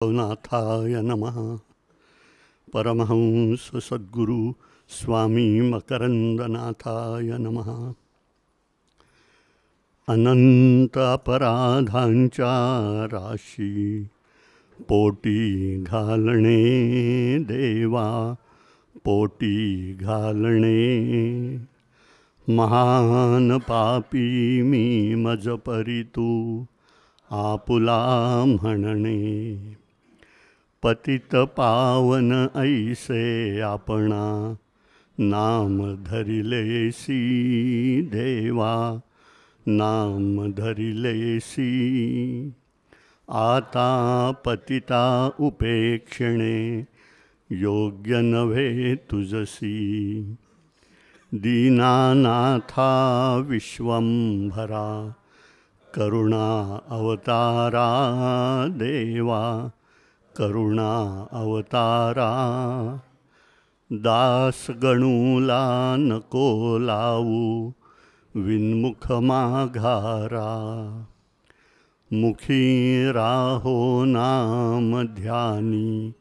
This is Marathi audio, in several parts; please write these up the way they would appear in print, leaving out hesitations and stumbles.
नाथाय नमः. परमहंस सद्गुरु स्वामी मकरंदनाथाय नमः. अनंत अपराधांच्या राशी पोटी घालणे देवा, पोटी घालणे. महान पापी मी मज परी तू आपुला म्हणणे. पतित पावन ऐसे आपणा नाम धरिलेसी देवा, नाम धरिलेसी. आता पतिता उपेक्षणे योग्य नव्हे तुझसी. दीनानाथा विश्वंभरा करुणा अवतारा देवा, करुणा अवतारा. दास गणूला नको लावू विनमुख माघारा. मुखी राहो नाम ध्यानी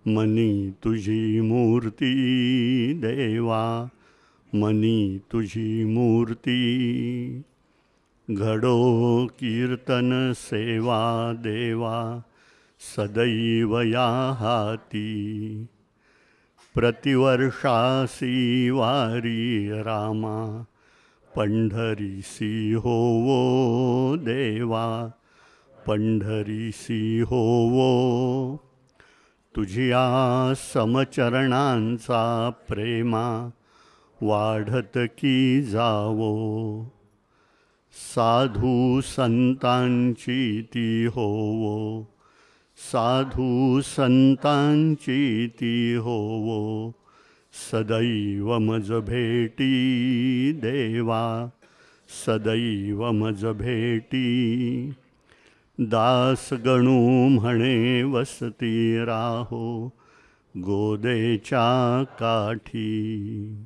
मनी तुझी मूर्ती देवा, मनी तुझी मूर्ती. घडो कीर्तन सेवा देवा सदैव या हाती. प्रतिवर्षासी वारी रामा पंढरीसी होवो देवा, पंढरीसी होवो. तुझिया समचरणांचा प्रेमा वाढत की जावो. साधू संतांची ती होवो, साधू संतांची ती होवो. सदैव मज भेटी देवा, सदैव मज भेटी. दास गणू म्हणे वसती राहो गोदेच्या काठी.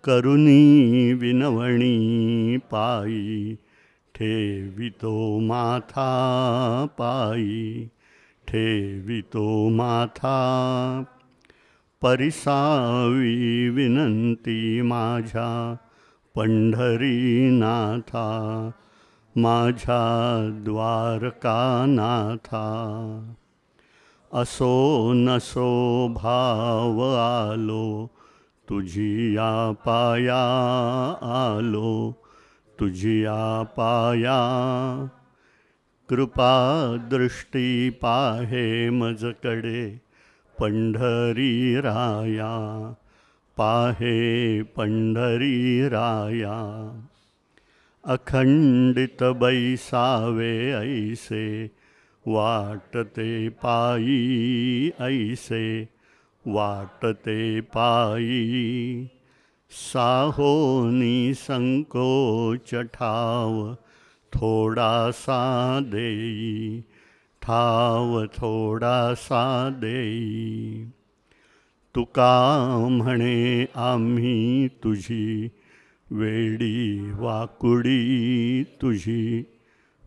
करुणी विनवणी पायी ठेवितो माथा पायी, ठेवितो माथा. परिसावी विनंती माझ्या पंढरीनाथा, माझ्या द्वारकानाथा. असो नसो भाव आलो तुझिया पाया आलो, तुझिया पाया. कृपा दृष्टी पाहे मजकडे पंढरी राया, पाहे पंढरी राया. अखंडित बैसावे ऐसे वाटते पायी, ऐसे वाटते पायी. साहोनी संकोच ठाव थोडासा देई, ठाव थोडासा देई. तुका म्हणे आम्ही तुझी वेडी वाकुडी, तुझी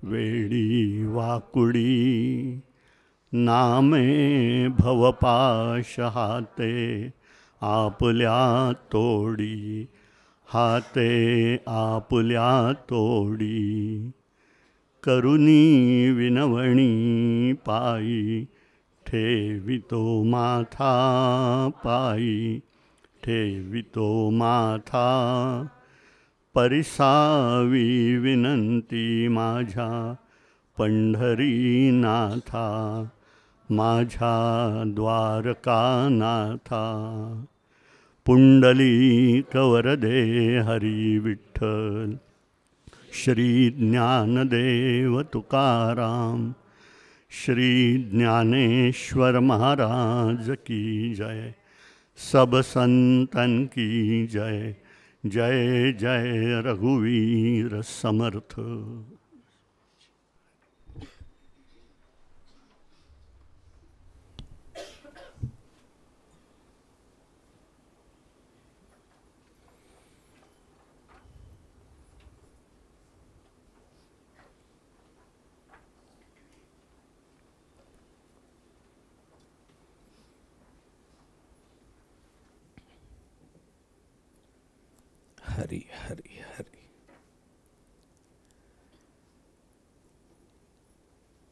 वेडी वाकुडी. नामे भवपाश हाते आपल्या तोडी, हाते आपल्या तोडी. करुणी विनवणी पायी ठेवितो माथा पायी, ठेवितो माथा. परिसावी विनंती माझ्या पंढरीनाथा, माझ्या द्वारकानाथा. पुंडलिक वरदे हरी विठ्ठल, श्री ज्ञानदेव तुकाराम, श्री ज्ञानेश्वर महाराज की जय. सब संतन की जय. जय जय रघुवीर समर्थ. हरी हरी हरी.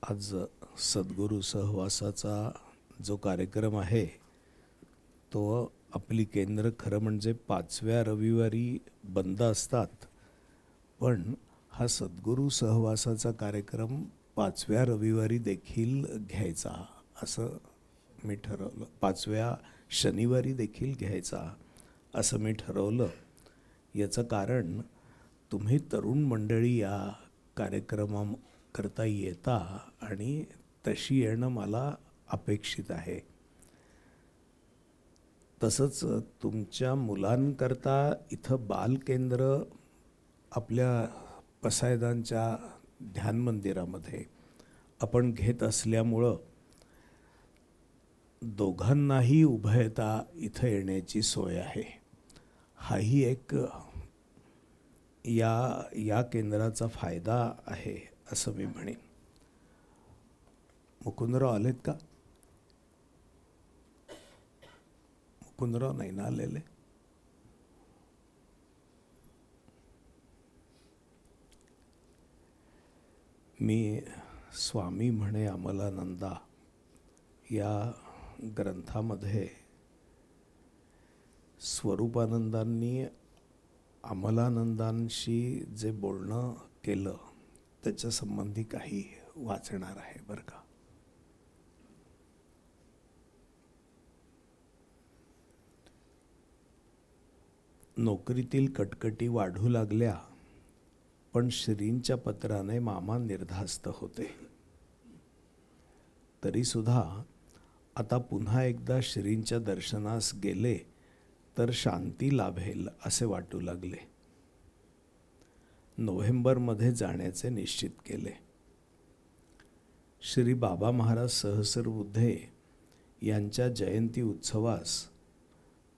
आज सद्गुरू सहवासाचा जो कार्यक्रम आहे तो आपली केंद्र खरं म्हणजे 5व्या रविवारी बंद असतात, पण हा सद्गुरू सहवासाचा कार्यक्रम 5व्या रविवारी देखील घ्यायचा असं मी ठरवलं. 5व्या शनिवारी देखील घ्यायचा असं मी ठरवलं. याचं कारण तुम्ही तरुण मंडळी या कार्यक्रमाकरता येता आणि तशी येणं मला अपेक्षित आहे. तसंच तुमच्या मुलांकरता इथं बालकेंद्र आपल्या पसायदानच्या ध्यान मंदिरामध्ये आपण घेत असल्यामुळं दोघांनाही उभयता इथं येण्याची सोय आहे. हाही एक या केंद्राचा फायदा आहे असं मी म्हणेन. मुकुंदराव आलेत का? मुकुंदराव नाही ना आलेले? मी स्वामी म्हणे अमलानंदा या ग्रंथामध्ये स्वरूपानंदांनी अमलानंदांशी जे बोलणं केलं त्याच्या संबंधी काही वाचणार आहे बरं का. नोकरीतील कटकटी वाढू लागल्या, पण श्रींच्या पत्राने मामा निर्धास्त होते. तरीसुद्धा आता पुन्हा एकदा श्रींच्या दर्शनास गेले तर शांती लाभेल असे वाटू लागले. नोव्हेंबरमध्ये जाण्याचे निश्चित केले. श्री बाबा महाराज सहस्रबुद्धे यांच्या जयंती उत्सवास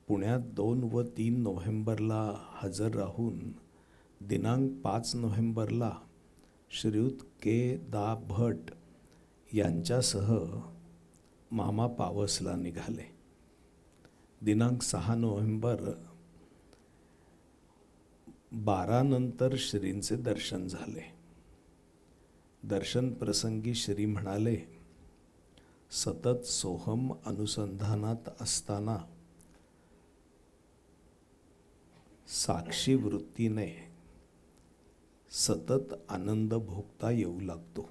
पुण्यात 2 व 3 नोव्हेंबरला हजर राहून दिनांक 5 नोव्हेंबरला श्रीयुत के. दा. भट यांच्यासह मामा पावसला निघाले. दिनांक 6 नोव्हेंबर 12 नंतर श्रींचे दर्शन झाले. दर्शन प्रसंगी श्री म्हणाले, सतत सोहम अनुसंधानात असताना साक्षी वृत्तीने सतत आनंद भोगता येऊ लागतो.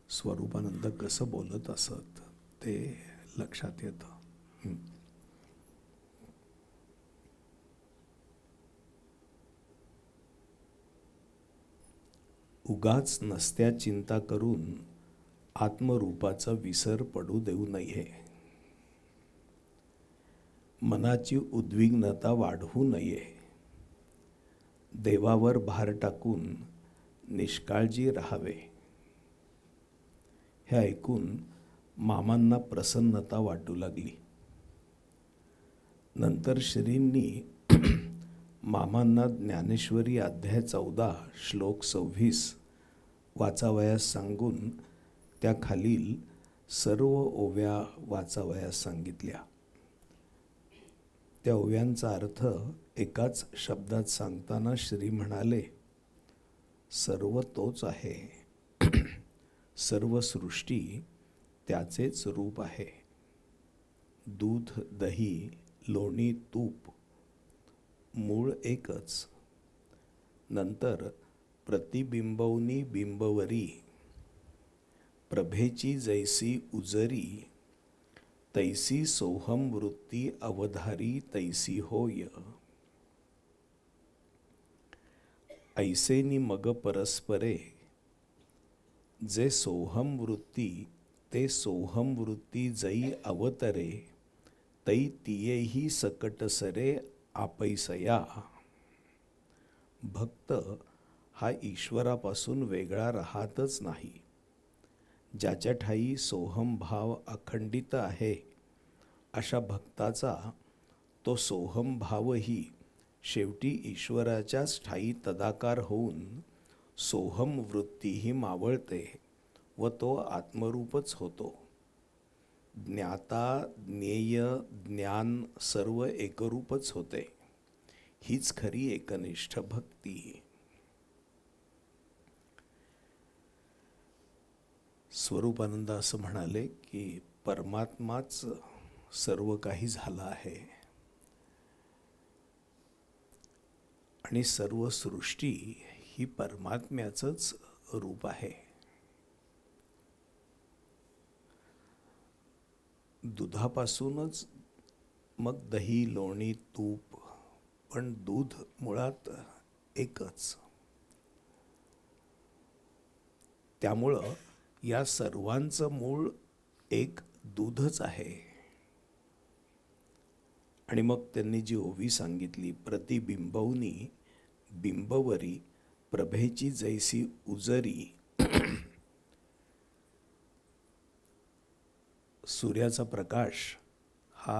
स्वरूपानंद कसं बोलत असत ते लक्षात येतं. उगाच नसत्या चिंता करून आत्मरूपाचा विसर पडू देऊ नये. मनाची उद्विग्नता वाढवू नये. देवावर भार टाकून निष्काळजी राहावे. हे ऐकून मामांना प्रसन्नता वाटू लागली. नंतर श्रींनी मामांना ज्ञानेश्वरी अध्याय 14 श्लोक 26 वाचावयास सांगून त्या खालील सर्व ओव्या वाचावयास सांगितल्या. त्या ओव्यांचा अर्थ एकाच शब्दात सांगताना श्री म्हणाले, सर्व तोच आहे. सर्व सृष्टी त्याचेच रूप आहे. दूध, दही, लोणी, तूप मूळ एकच. नंतर प्रतिबिंबवनी बिंबवरी प्रभेची जैसी उजरी तैसी सोहम वृत्ती अवधारी तैसी होय. ऐसेनी मग परस्परे जे सोहम वृत्ती ते सोहम वृत्ती जई अवतरे तै तियेही सकट सरे आपैसया. भक्त हा ईश्वरापासून वेगळा राहतच नाही. ज्याच्या ठायी सोहम भाव अखंडित आहे अशा भक्ताचा तो सोहम भावही शेवटी ईश्वराच्याच ठायी तदाकार होऊन सोहम वृत्तीही मावळते व तो आत्मरूपच होतो. ज्ञाता, ज्ञेय, ज्ञान सर्व एकरूपच होते. हीच खरी एकनिष्ठ भक्ती. स्वरूपानंद असं म्हणाले की परमात्माच सर्व काही झाला आहे आणि सर्व सृष्टी ही परमात्म्याचंच रूप आहे. दुधापासूनच मग दही, लोणी, तूप, पण दूध मुळात एकच. त्यामुळं या सर्वांचं मूळ एक दूधच आहे. आणि मग त्यांनी जी ओवी सांगितली, प्रतिबिंबवनी बिंबवरी प्रभेची जैसी उजरी. सूर्याचा प्रकाश हा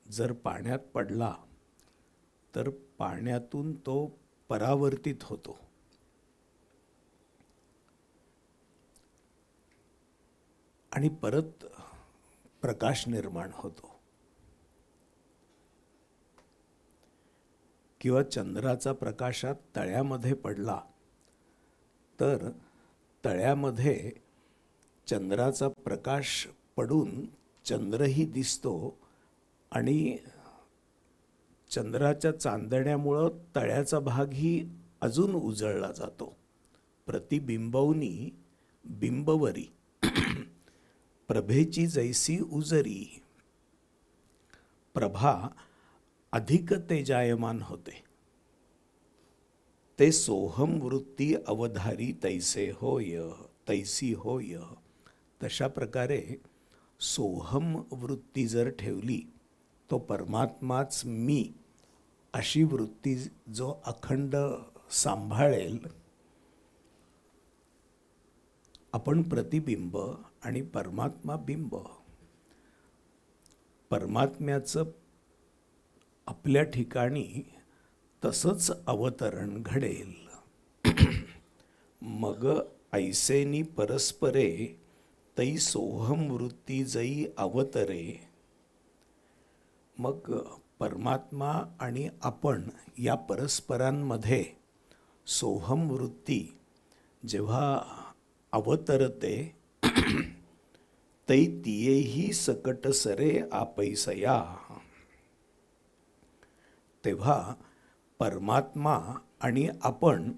जर पाण्यात पडला तर पाण्यातून तो परावर्तित होतो आणि परत प्रकाश निर्माण होतो. किंवा चंद्राचा प्रकाशात तळ्यामध्ये पडला तर तळ्यामध्ये चंद्राचा प्रकाश पडून चंद्रही दिसतो आणि चंद्राच्या चांदण्यामुळं तळ्याचा भागही अजून उजळला जातो. प्रतिबिंबवनी बिंबवरी प्रभेची जैसी उजरी. प्रभा अधिक तेजायमान होते. ते सोहम वृत्ती अवधारी तैसे होय, तैसी होय. तशा प्रकारे सोहम वृत्ती जर ठेवली तो परमात्माच मी अशी वृत्ती जो अखंड सांभाळेल. आपण प्रतिबिंब आणि परमात्मा बिंब. परमात्म्याचं आपल्या ठिकाणी तसंच अवतरण घडेल. मग ऐसेनी परस्परे तै सोहम वृत्ती जई अवतरे. मग परमात्मा आणि आपण या परस्परांमध्ये सोहम वृत्ती जेव्हा अवतरते तै तियेही सकट सरे आपैसया. तेव्हा परमात्मा आणि आपण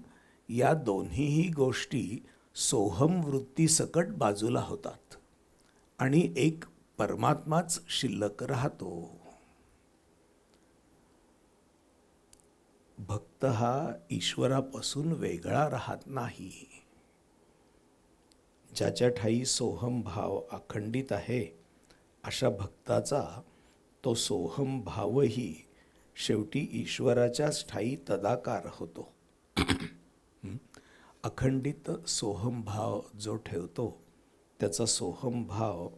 या दोन्हीही गोष्टी सोहम वृत्ती सकट बाजूला होतात आणि एक परमात्माच शिल्लक राहतो. भक्त हा ईश्वरापासून वेगळा राहत नाही. ज्याच्या ठाई सोहम भाव अखंडित आहे अशा भक्ताचा तो सोहम भावही शेवटी ईश्वराच्याच ठाई तदाकार होतो. अखंडित सोहम भाव जो ठेवतो त्याचा सोहम भाव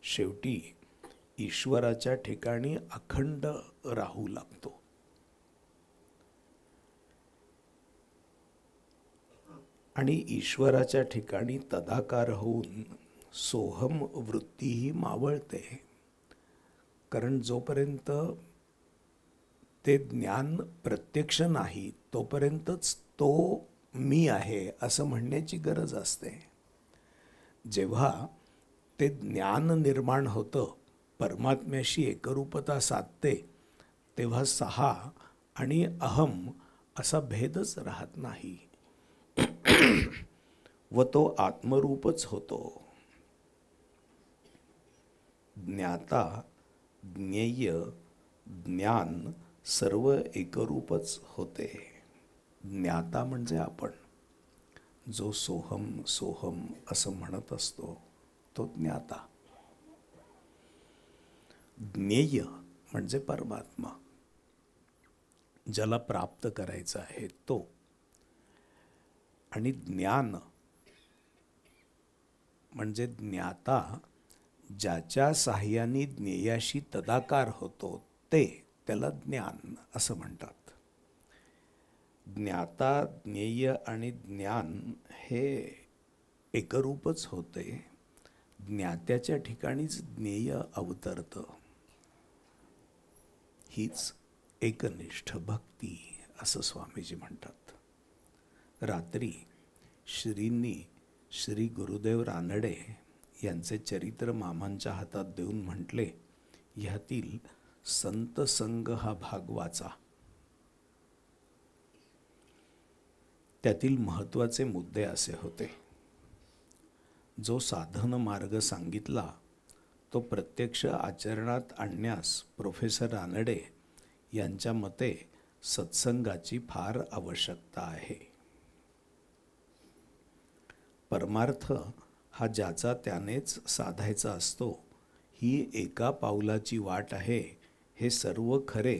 शेवटी ईश्वराच्या ठिकाणी अखंड राहू लागतो. आणि ईश्वराच्या ठिकाणी तदाकार होऊन सोहम वृत्तीही मावळते. कारण जोपर्यंत ते ज्ञान प्रत्यक्ष नाही तोपर्यंतच तो मी आहे असं म्हणण्याची गरज असते. जेव्हा ते ज्ञान निर्माण होतं, परमात्म्याशी एकरूपता साधते, तेव्हा सहा आणि अहम असा भेदच राहत नाही व तो आत्मरूपच होतो. ज्ञाता, ज्ञेय, ज्ञान सर्व एकरूपच होते. ज्ञाता म्हणजे आपण, जो सोहम सोहम असं म्हणत असतो तो ज्ञाता. ज्ञेय म्हणजे परमात्मा, ज्याला प्राप्त करायचं आहे तो. आणि ज्ञान म्हणजे ज्ञाता, ज्याच्या साह्याने ज्ञेयाशी तदाकार होतो ते, त्याला ज्ञान असं म्हणतात. ज्ञाता, ज्ञेय आणि ज्ञान हे एकरूपच होते. ज्ञात्याच्या ठिकाणीच ज्ञेय अवतरतं. हीच एकनिष्ठ भक्ती असं स्वामीजी म्हणतात. रात्री श्रींनी श्री गुरुदेव रानडे यांचे चरित्र मामांच्या हातात देऊन म्हटले, ह्यातील संत संग हा भाग वाचा. त्यातील महत्त्वाचे मुद्दे असे होते. जो साधन मार्ग सांगितला तो प्रत्यक्ष आचरणात आणण्यास प्रोफेसर रानडे यांच्या मते सत्संगाची फार आवश्यकता आहे. परमार्थ हा ज्याचा त्यानेच साधायचा असतो, ही एका पाऊलाची वाट आहे हे सर्व खरे,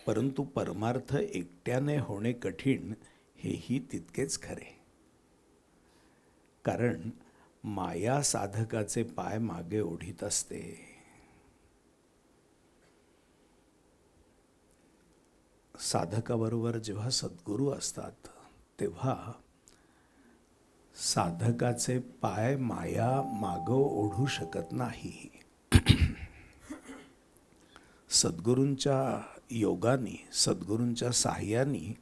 परंतु परमार्थ एकट्याने होणे कठीण हेही तितकेच खरे. कारण माया साधकाचे पाय मागे ओढीत असते. साधकाबरोबर जेव्हा सद्गुरू असतात तेव्हा साधकाचे पाय माया मागं ओढू शकत नाही. सद्गुरूंच्या योगाने, सद्गुरूंच्या साह्याने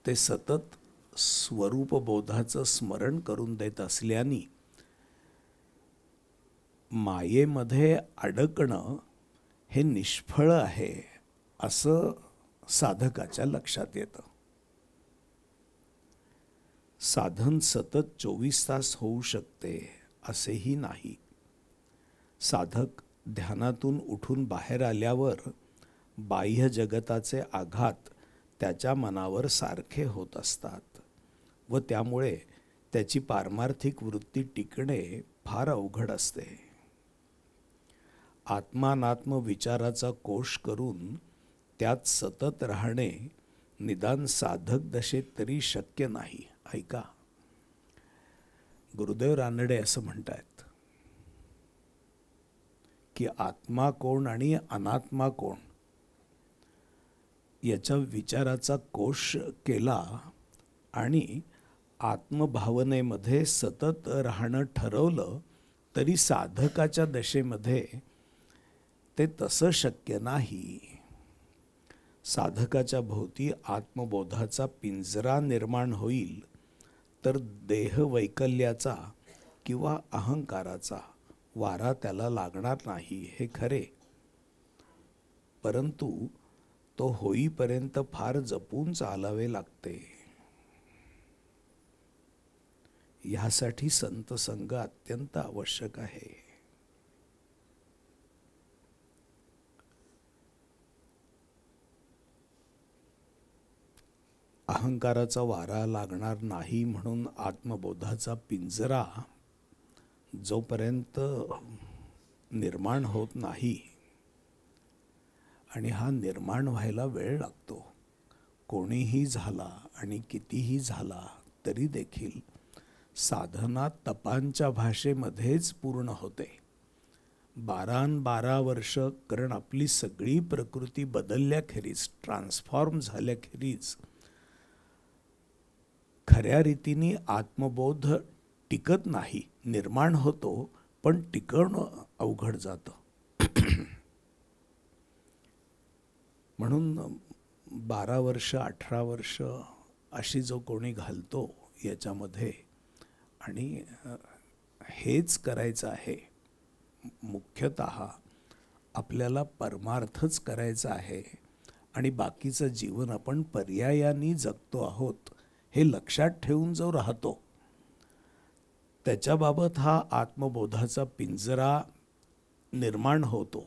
ते सतत स्वरूपबोधाचं स्मरण करून देत असल्याने मायेमध्ये अडकणं हे निष्फळ आहे असं साधकाच्या लक्षात येतं. साधन सतत 24 तास होऊ शकते असेही नाही. साधक ध्यानातून उठून बाहेर आल्यावर बाह्य जगताचे आघात त्याच्या मनावर सारखे होत असतात व त्यामुळे त्याची पारमार्थिक वृत्ती टिकणे फार अवघड असते. आत्मानात्म विचाराचा कोश करून त्यात सतत राहणे निदान साधक दशेत तरी शक्य नाही. ऐका, गुरुदेव रानडे असं म्हणतात की आत्मा कोण आणि अनात्मा कोण याच्या विचाराचा कोश केला आणि आत्मभावनेमध्ये सतत राहणं ठरवलं तरी साधकाच्या दशेमध्ये ते तसं शक्य नाही. साधकाच्या भोवती आत्मबोधाचा पिंजरा निर्माण होईल तर देहवैकल्याचा किंवा अहंकाराचा वारा त्याला लागणार नाही हे खरे, परंतु तो होईपर्यंत फार जपून चालावे लागते. ह्यासाठी संत संग अत्यंत आवश्यक आहे. अहंकाराचा वारा लागणार नाही म्हणून आत्मबोधाचा पिंजरा जोपर्यंत निर्माण होत नाही, आणि हा निर्माण व्हायला वेळ लागतो. कोणीही झाला आणि कितीही झाला तरी देखील साधना तपांच्या भाषेमध्येच पूर्ण होते. 12 वर्ष, कारण आपली सगळी प्रकृती बदलल्याखेरीज, ट्रान्सफॉर्म झाल्याखेरीज खऱ्या रीतीने आत्मबोध टिकत नाही. निर्माण होतो पण टिकवणं अवघड जातं. म्हणून 12 वर्ष 18 वर्ष अशी जो कोणी घालतो याच्यामध्ये, आणि हेच करायचं आहे, मुख्यतः आपल्याला परमार्थच करायचा आहे आणि बाकीचं जीवन आपण पर्यायाने जगतो आहोत हे लक्षात ठेवून जो राहतो, त्याच्याबाबत हा आत्मबोधाचा पिंजरा निर्माण होतो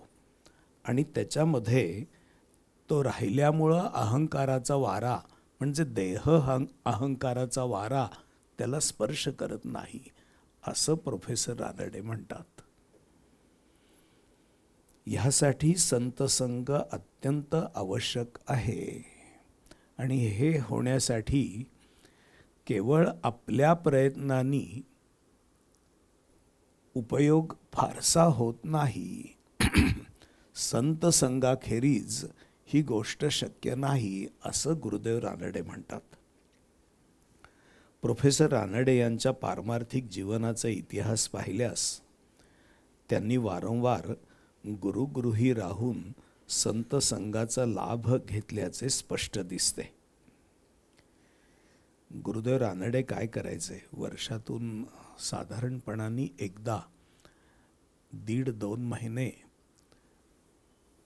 आणि त्याच्यामध्ये तो राहिल्यामुळं अहंकाराचा वारा, म्हणजे देह अहंकाराचा वारा त्याला स्पर्श करत नाही असं प्रोफेसर रानडे म्हणतात. ह्यासाठी संत संग अत्यंत आवश्यक आहे आणि हे होण्यासाठी केवळ आपल्या प्रयत्नांनी उपयोग फारसा होत नाही. संत संगाखेरीज ही गोष्ट शक्य नाही असं गुरुदेव रानडे म्हणतात. प्रोफेसर रानडे यांच्या पारमार्थिक जीवनाचा इतिहास पाहिल्यास त्यांनी वारंवार गुरुगृही राहून संत संघाचा लाभ घेतल्याचे स्पष्ट दिसते. गुरुदेव रानडे काय करायचे, वर्षातून साधारणपणाने एकदा 1.5-2 महिने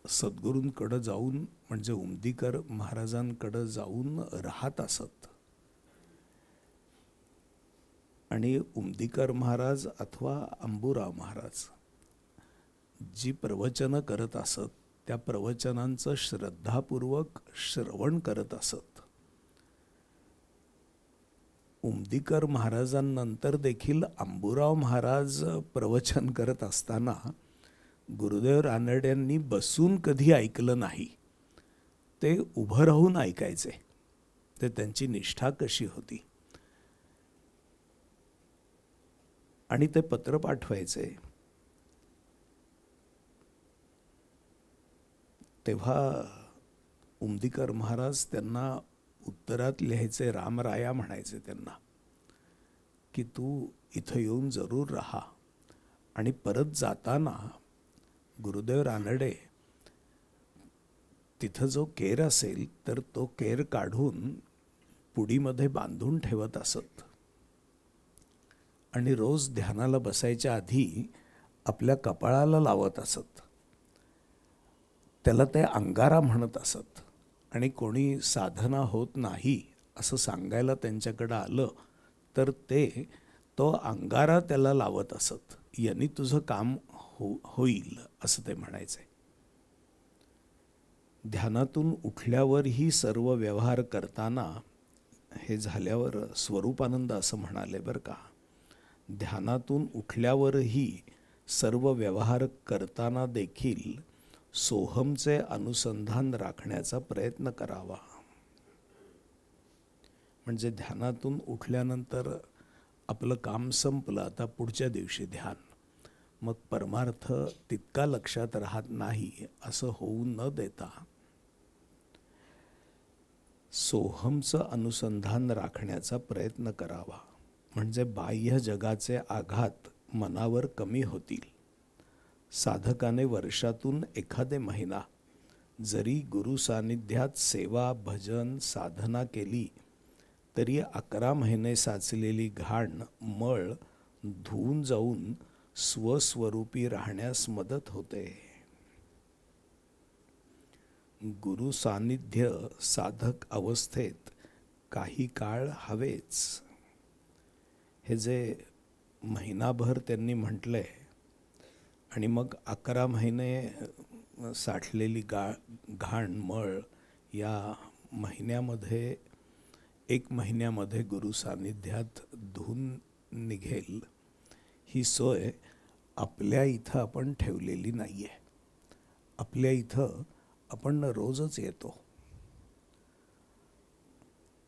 सद्गुरूंकडं जाऊन, म्हणजे उमदीकर महाराजांकडं जाऊन राहत असत. आणि उमदीकर महाराज अथवा अंबुराव महाराज जी प्रवचनं करत असत त्या प्रवचनांचं श्रद्धापूर्वक श्रवण करत असत. उमदीकर महाराजांनंतर देखील अंबुराव महाराज प्रवचन करत असताना गुरुदेव रानड्यांनी बसून कधी ऐकलं नाही. ते उभं राहून ऐकायचे. ते त्यांची निष्ठा कशी होती. आणि ते पत्र पाठवायचे. तेव्हा उमदीकर महाराज त्यांना उत्तरात लिहायचे, रामराया म्हणायचे त्यांना, की तू इथं येऊन जरूर राहा. आणि परत जाताना गुरुदेव रानडे तिथं जो केर असेल तर तो केर काढून पुडीमध्ये बांधून ठेवत असत. आणि रोज ध्यानाला बसायच्या आधी आपल्या कपाळाला लावत असत. त्याला ते अंगारा म्हणत असत. आणि कोणी साधना होत नाही असं सांगायला त्यांच्याकडं आलं तर ते तो अंगारा त्याला लावत असत. यांनी तुझं काम होईल असं ते म्हणायचे. ध्यानातून उठल्यावरही सर्व व्यवहार करताना, हे झाल्यावर स्वरूपानंद असं म्हणाले बरं का, ध्यानातून उठल्यावरही सर्व व्यवहार करताना देखील सोहमचे अनुसंधान राखण्याचा प्रयत्न करावा. म्हणजे ध्यानातून उठल्यानंतर आपलं काम संपलं, आता पुढच्या दिवशी ध्यान, मग परमार्थ तितका लक्षात राहत नाही असं होऊ न देता सोहमचं अनुसंधान राखण्याचा प्रयत्न करावा. म्हणजे बाह्य जगाचे आघात मनावर कमी होतील. साधकाने वर्षातून एखादे महिना जरी गुरु सानिध्यात सेवा, भजन, साधना केली तरी 11 महिने साचलेली घाण, मळ धुवून जाऊन स्वस्वरूपी राहण्यास मदत होते. गुरु सानिध्य साधक अवस्थेत काही काळ हवेच. हे जे महिनाभर त्यांनी म्हटलंय आणि मग 11 महिने साठलेली घाण, मळ या महिन्यामध्ये, 1 महिन्यामध्ये गुरु सानिध्यात धुवून निघेल, ही सोय आपल्या इथं आपण ठेवलेली नाही आहे. आपल्या इथं आपण रोजच येतो.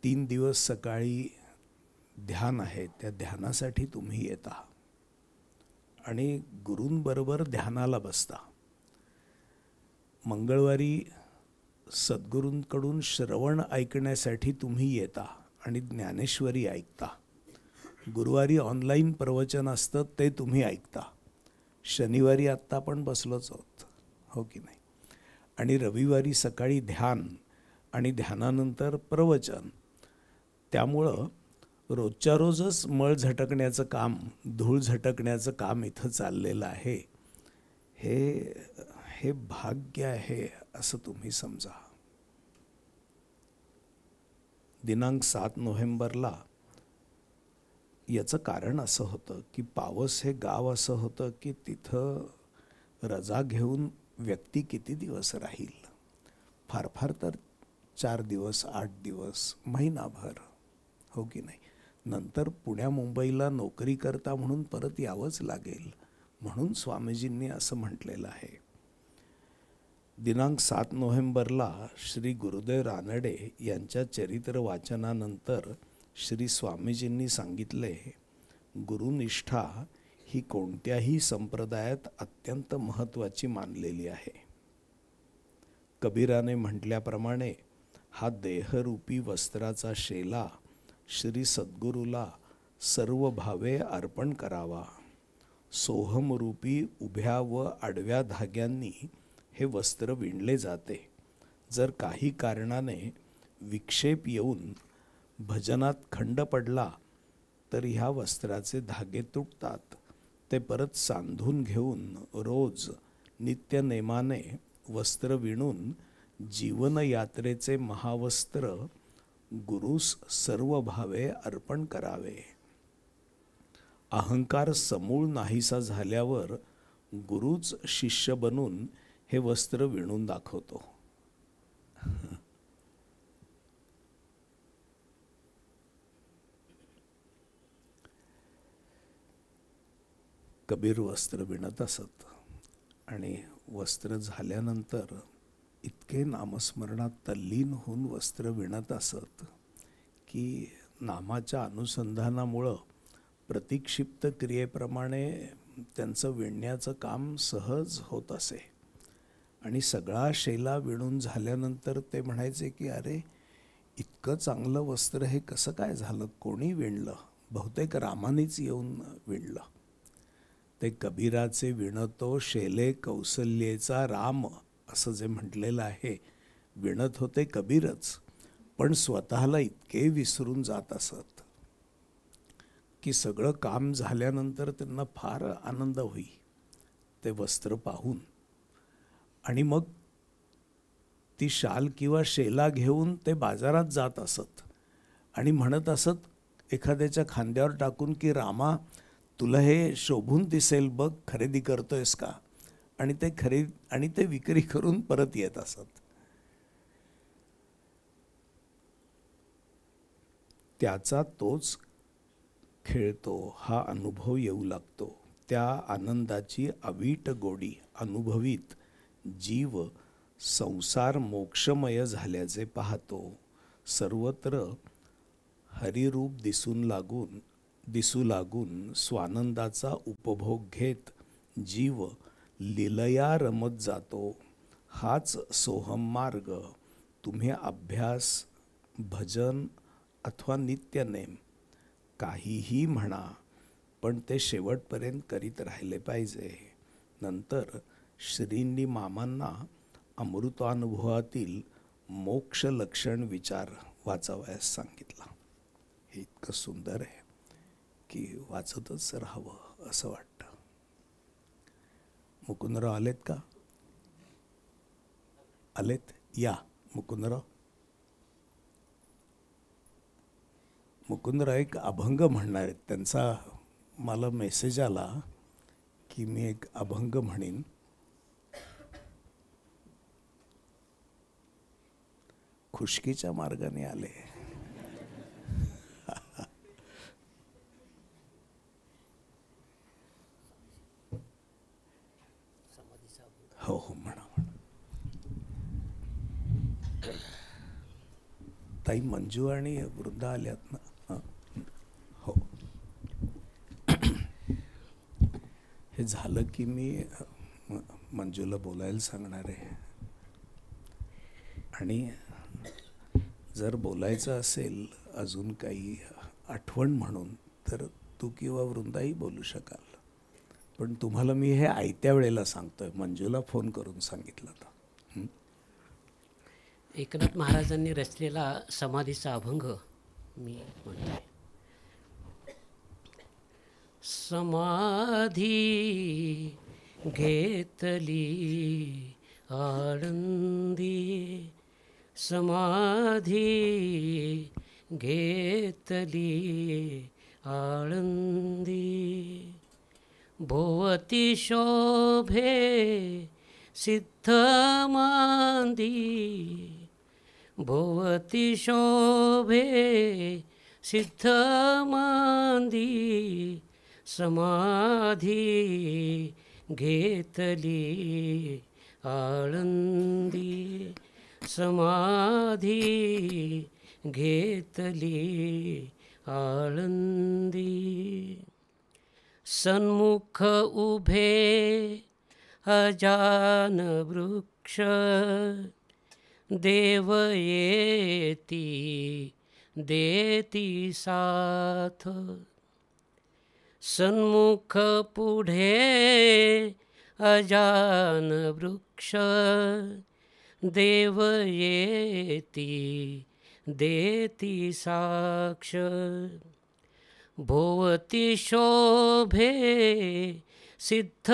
3 दिवस सकाळी ध्यान आहे, त्या ध्यानासाठी तुम्ही येता आणि गुरूंबरोबर ध्यानाला बसता. मंगळवारी सद्गुरूंकडून श्रवण ऐकण्यासाठी तुम्ही येता आणि ज्ञानेश्वरी ऐकता. गुरुवारी ऑनलाईन प्रवचन असतं ते तुम्ही ऐकता. शनिवारी आत्ता आपण बसलोच आहोत, हो की नाही. आणि रविवारी सकाळी ध्यान आणि ध्यानानंतर प्रवचन. त्यामुळं रोजच्या रोजच मळ झटकण्याचं काम, धूळ झटकण्याचं काम इथं चाललेलं आहे. हे भाग्य आहे असं तुम्ही समजा. दिनांक 7 नोव्हेंबरला याचं कारण असं होतं की पावस हे गाव असं होतं की तिथं रजा घेऊन व्यक्ती किती दिवस राहील. फार फार तर 4 दिवस, 8 दिवस, महिनाभर, हो की नाही. नंतर पुण्या मुंबईला नोकरी करता म्हणून परत यावंच लागेल. म्हणून स्वामीजींनी असं म्हटलेलं आहे. दिनांक 7 नोव्हेंबरला श्री गुरुदेव रानडे यांच्या चरित्र वाचनानंतर श्री स्वामीजींनी सांगितले, गुरुनिष्ठा ही कोणत्याही संप्रदायात अत्यंत महत्त्वाची मानलेली आहे. कबीराने म्हटल्याप्रमाणे हा देहरूपी वस्त्राचा शेला श्री सद्गुरूला सर्व भावे अर्पण करावा. सोहमरूपी उभ्या व आडव्या धाग्यांनी हे वस्त्र विणले जाते. जर काही कारणाने विक्षेप येऊन भजनात खंड पडला तर ह्या वस्त्राचे धागे तुटतात. ते परत सांधून घेऊन रोज नित्यनेमाने वस्त्र विणून जीवनयात्रेचे महावस्त्र गुरुस सर्व भावे अर्पण करावे. अहंकार समूळ नाहीसा झाल्यावर गुरुच शिष्य बनून हे वस्त्र विणून दाखवतो. कबीर वस्त्र विणत असत आणि वस्त्र झाल्यानंतर इतके नामस्मरणात तल्लीन होऊन वस्त्र विणत असत की नामाच्या अनुसंधानामुळं प्रतिक्षिप्त क्रियेप्रमाणे त्यांचं विणण्याचं काम सहज होत असे. आणि सगळा शेला विणून झाल्यानंतर ते म्हणायचे की अरे, इतकं चांगलं वस्त्र हे कसं काय झालं, कोणी विणलं? बहुतेक रामानेच येऊन विणलं. ते कबीराचे विणतो शेले कौसल्येचा राम असं जे म्हटलेलं आहे, विणत होते कबीरच, पण स्वतःला इतके विसरून जात असत की सगळं काम झाल्यानंतर त्यांना फार आनंद होई ते वस्त्र पाहून. आणि मग ती शाल किंवा शेला घेऊन ते बाजारात जात असत आणि म्हणत असत एखाद्याच्या खांद्यावर टाकून की रामा, तुला हे शोभून दिसेल बघ, खरेदी करतोयस का? आणि ते विक्री करून परत येत असत. त्याचा तोच खेळतो हा अनुभव येऊ लागतो. त्या आनंदाची अवीट गोडी अनुभवीत जीव संसार मोक्षमय झाल्याचे पाहतो. सर्वत्र हरिरूप दिसू लागून स्वानंदाचा उपभोग घेत जीव लीलया रमत जातो. हाच सोहम मार्ग. तुम्ही अभ्यास, भजन अथवा नित्यनेम काहीही म्हणा, पण ते शेवटपर्यंत करीत राहिले पाहिजे. नंतर श्रींनी मामांना अमृतानुभवातील मोक्ष लक्षण विचार वाचावयास सांगितला. हे इतकं सुंदर आहे की वाचतच राहावं असं वाटतं. मुकुंदराव आलेत का? आलेत? या मुकुंदराव. मुकुंदराव एक अभंग म्हणणार आहेत. त्यांचा मला मेसेज आला की मी एक अभंग म्हणीन. खुशकीच्या मार्गाने आले. हो हो, म्हणा म्हणा. ताई मंजू आणि वृंदा आल्यात ना? हो. हे झालं की मी मंजूला बोलायला सांगणार आहे. आणि जर बोलायचं असेल अजून काही आठवण म्हणून तर तू किंवा वृंदाही बोलू शकाल. पण तुम्हाला मी हे आयत्या वेळेला सांगतोय. मंजूला फोन करून सांगितलं होतं. एकनाथ महाराजांनी रचलेला समाधीचा अभंग मी म्हणतोय. समाधी घेतली आळंदी, समाधी घेतली आळंदी, भोवती शोभे सिद्ध मांदी, भोवती शोभे सिद्ध मांदी, समाधी घेतली आळंदी, समाधी घेतली आळंदी. सन्मुख उभे अजान वृक्ष, देव येती देती साथ, सन्मुख पुढे अजान वृक्ष देव येती देती साक्ष भोवती शोभे सिद्ध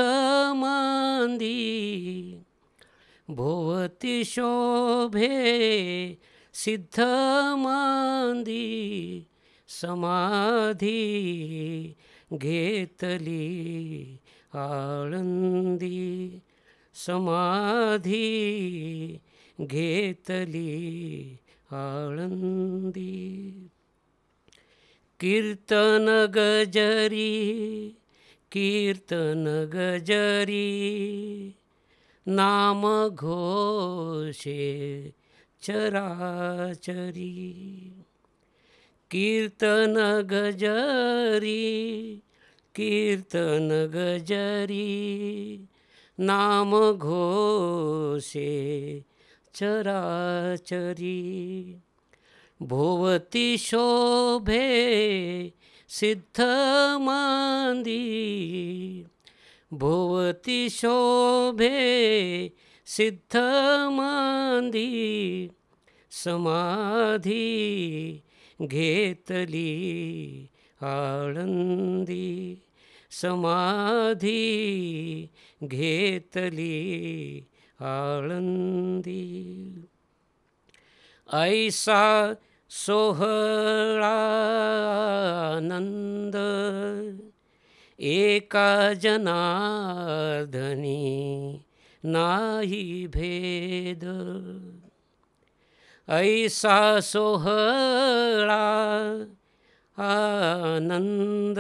मांदी भोवती शोभे सिद्ध मांदी समाधी घेतली आळंदी समाधी घेतली आळंदी कीर्तन गजरी कीर्तन गजरी नाम घोषे चराचरी कीर्तन गजरी कीर्तन गजरी नाम घोषे चराचरी भोवती शोभे सिद्ध मांदी भोवती शोभे सिद्ध मांदी समाधी घेतली आळंदी समाधी घेतली आळंदी ऐसा सोहळा आनंद एका जनार्दनी नाही भेद ऐसा सोहळा आनंद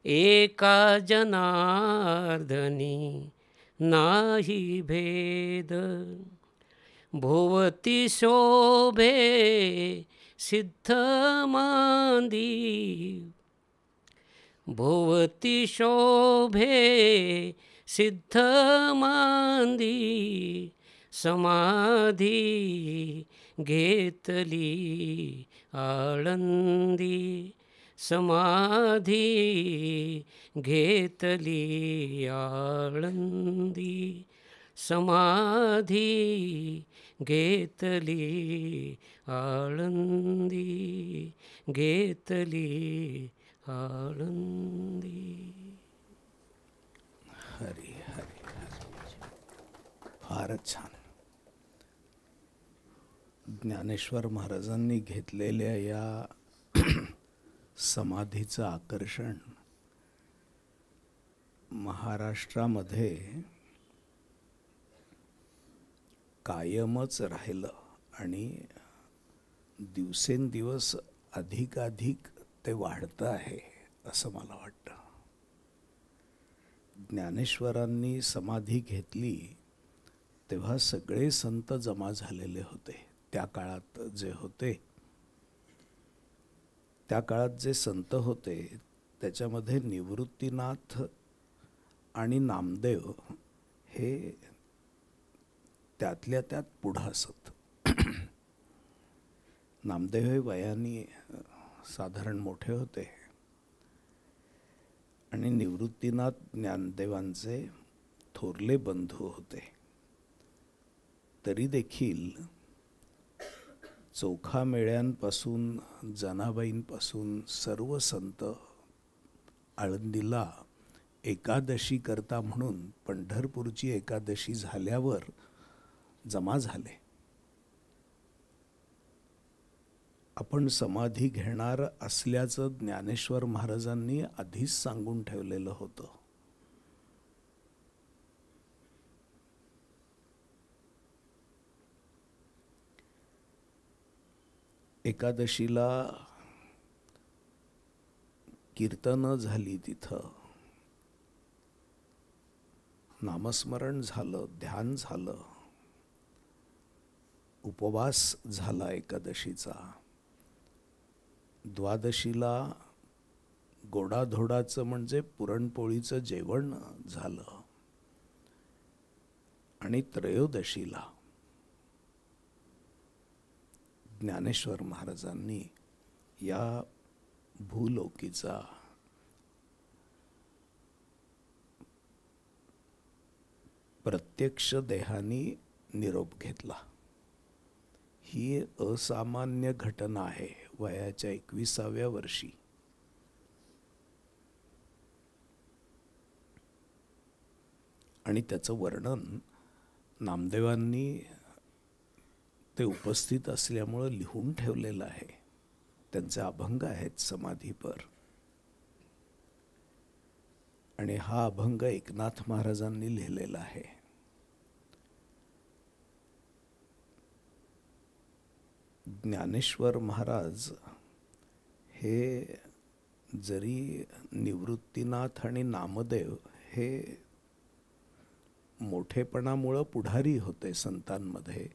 एका जनार्दनी नाही भेद भोवती शोभे सिद्ध मांदी भोवती शोभे सिद्ध मांदी समाधी घेतली आळंदी समाधी घेतली आळंदी समाधी घेतली आळंदी घेतली आळंदी. हरी हरी फारच छान. ज्ञानेश्वर महाराजांनी घेतलेल्या या समाधीचं आकर्षण महाराष्ट्रामध्ये कायमच राहिलं आणि दिवसेंदिवस अधिकाधिक ते वाढतं आहे असं मला वाटतं. ज्ञानेश्वरांनी समाधी घेतली तेव्हा सगळे संत जमा झालेले होते. त्या काळात जे होते, त्या काळात जे संत होते त्याच्यामध्ये निवृत्तीनाथ आणि नामदेव हे त्यातल्या त्यात पुढं असत. नामदेव हे वयाने साधारण मोठे होते आणि निवृत्तीनाथ ज्ञानदेवांचे थोरले बंधू होते. तरी देखील चोखा मेळ्यांपासून जनाबाईंपासून सर्व संत आळंदीला एकादशी करता म्हणून पंढरपूरची एकादशी झाल्यावर जमा झाले. आपण समाधी घेणार असल्याचं ज्ञानेश्वर महाराजांनी आधीच सांगून ठेवलेलं होतं. एकादशीला कीर्तनं झाली, तिथं नामस्मरण झालं, ध्यान झालं, उपवास झाला एकादशीचा. द्वादशीला गोडाधोडाचं म्हणजे पुरणपोळीचं जेवण झालं आणि त्रयोदशीला ज्ञानेश्वर महाराजांनी या भूलोकीचा प्रत्यक्ष देहानी निरोप घेतला. ही असामान्य घटना आहे वयाच्या 21व्या वर्षी. आणि त्याचं वर्णन नामदेवांनी ते उपस्थित असल्यामुळं लिहून ठेवलेलं आहे. त्यांचे अभंग आहेत समाधीपर. आणि हा अभंग एकनाथ महाराजांनी लिहिलेला आहे. ज्ञानेश्वर महाराज हे जरी निवृत्तीनाथ आणि नामदेव हे मोठेपणामुळं पुढारी होते संतांमध्ये,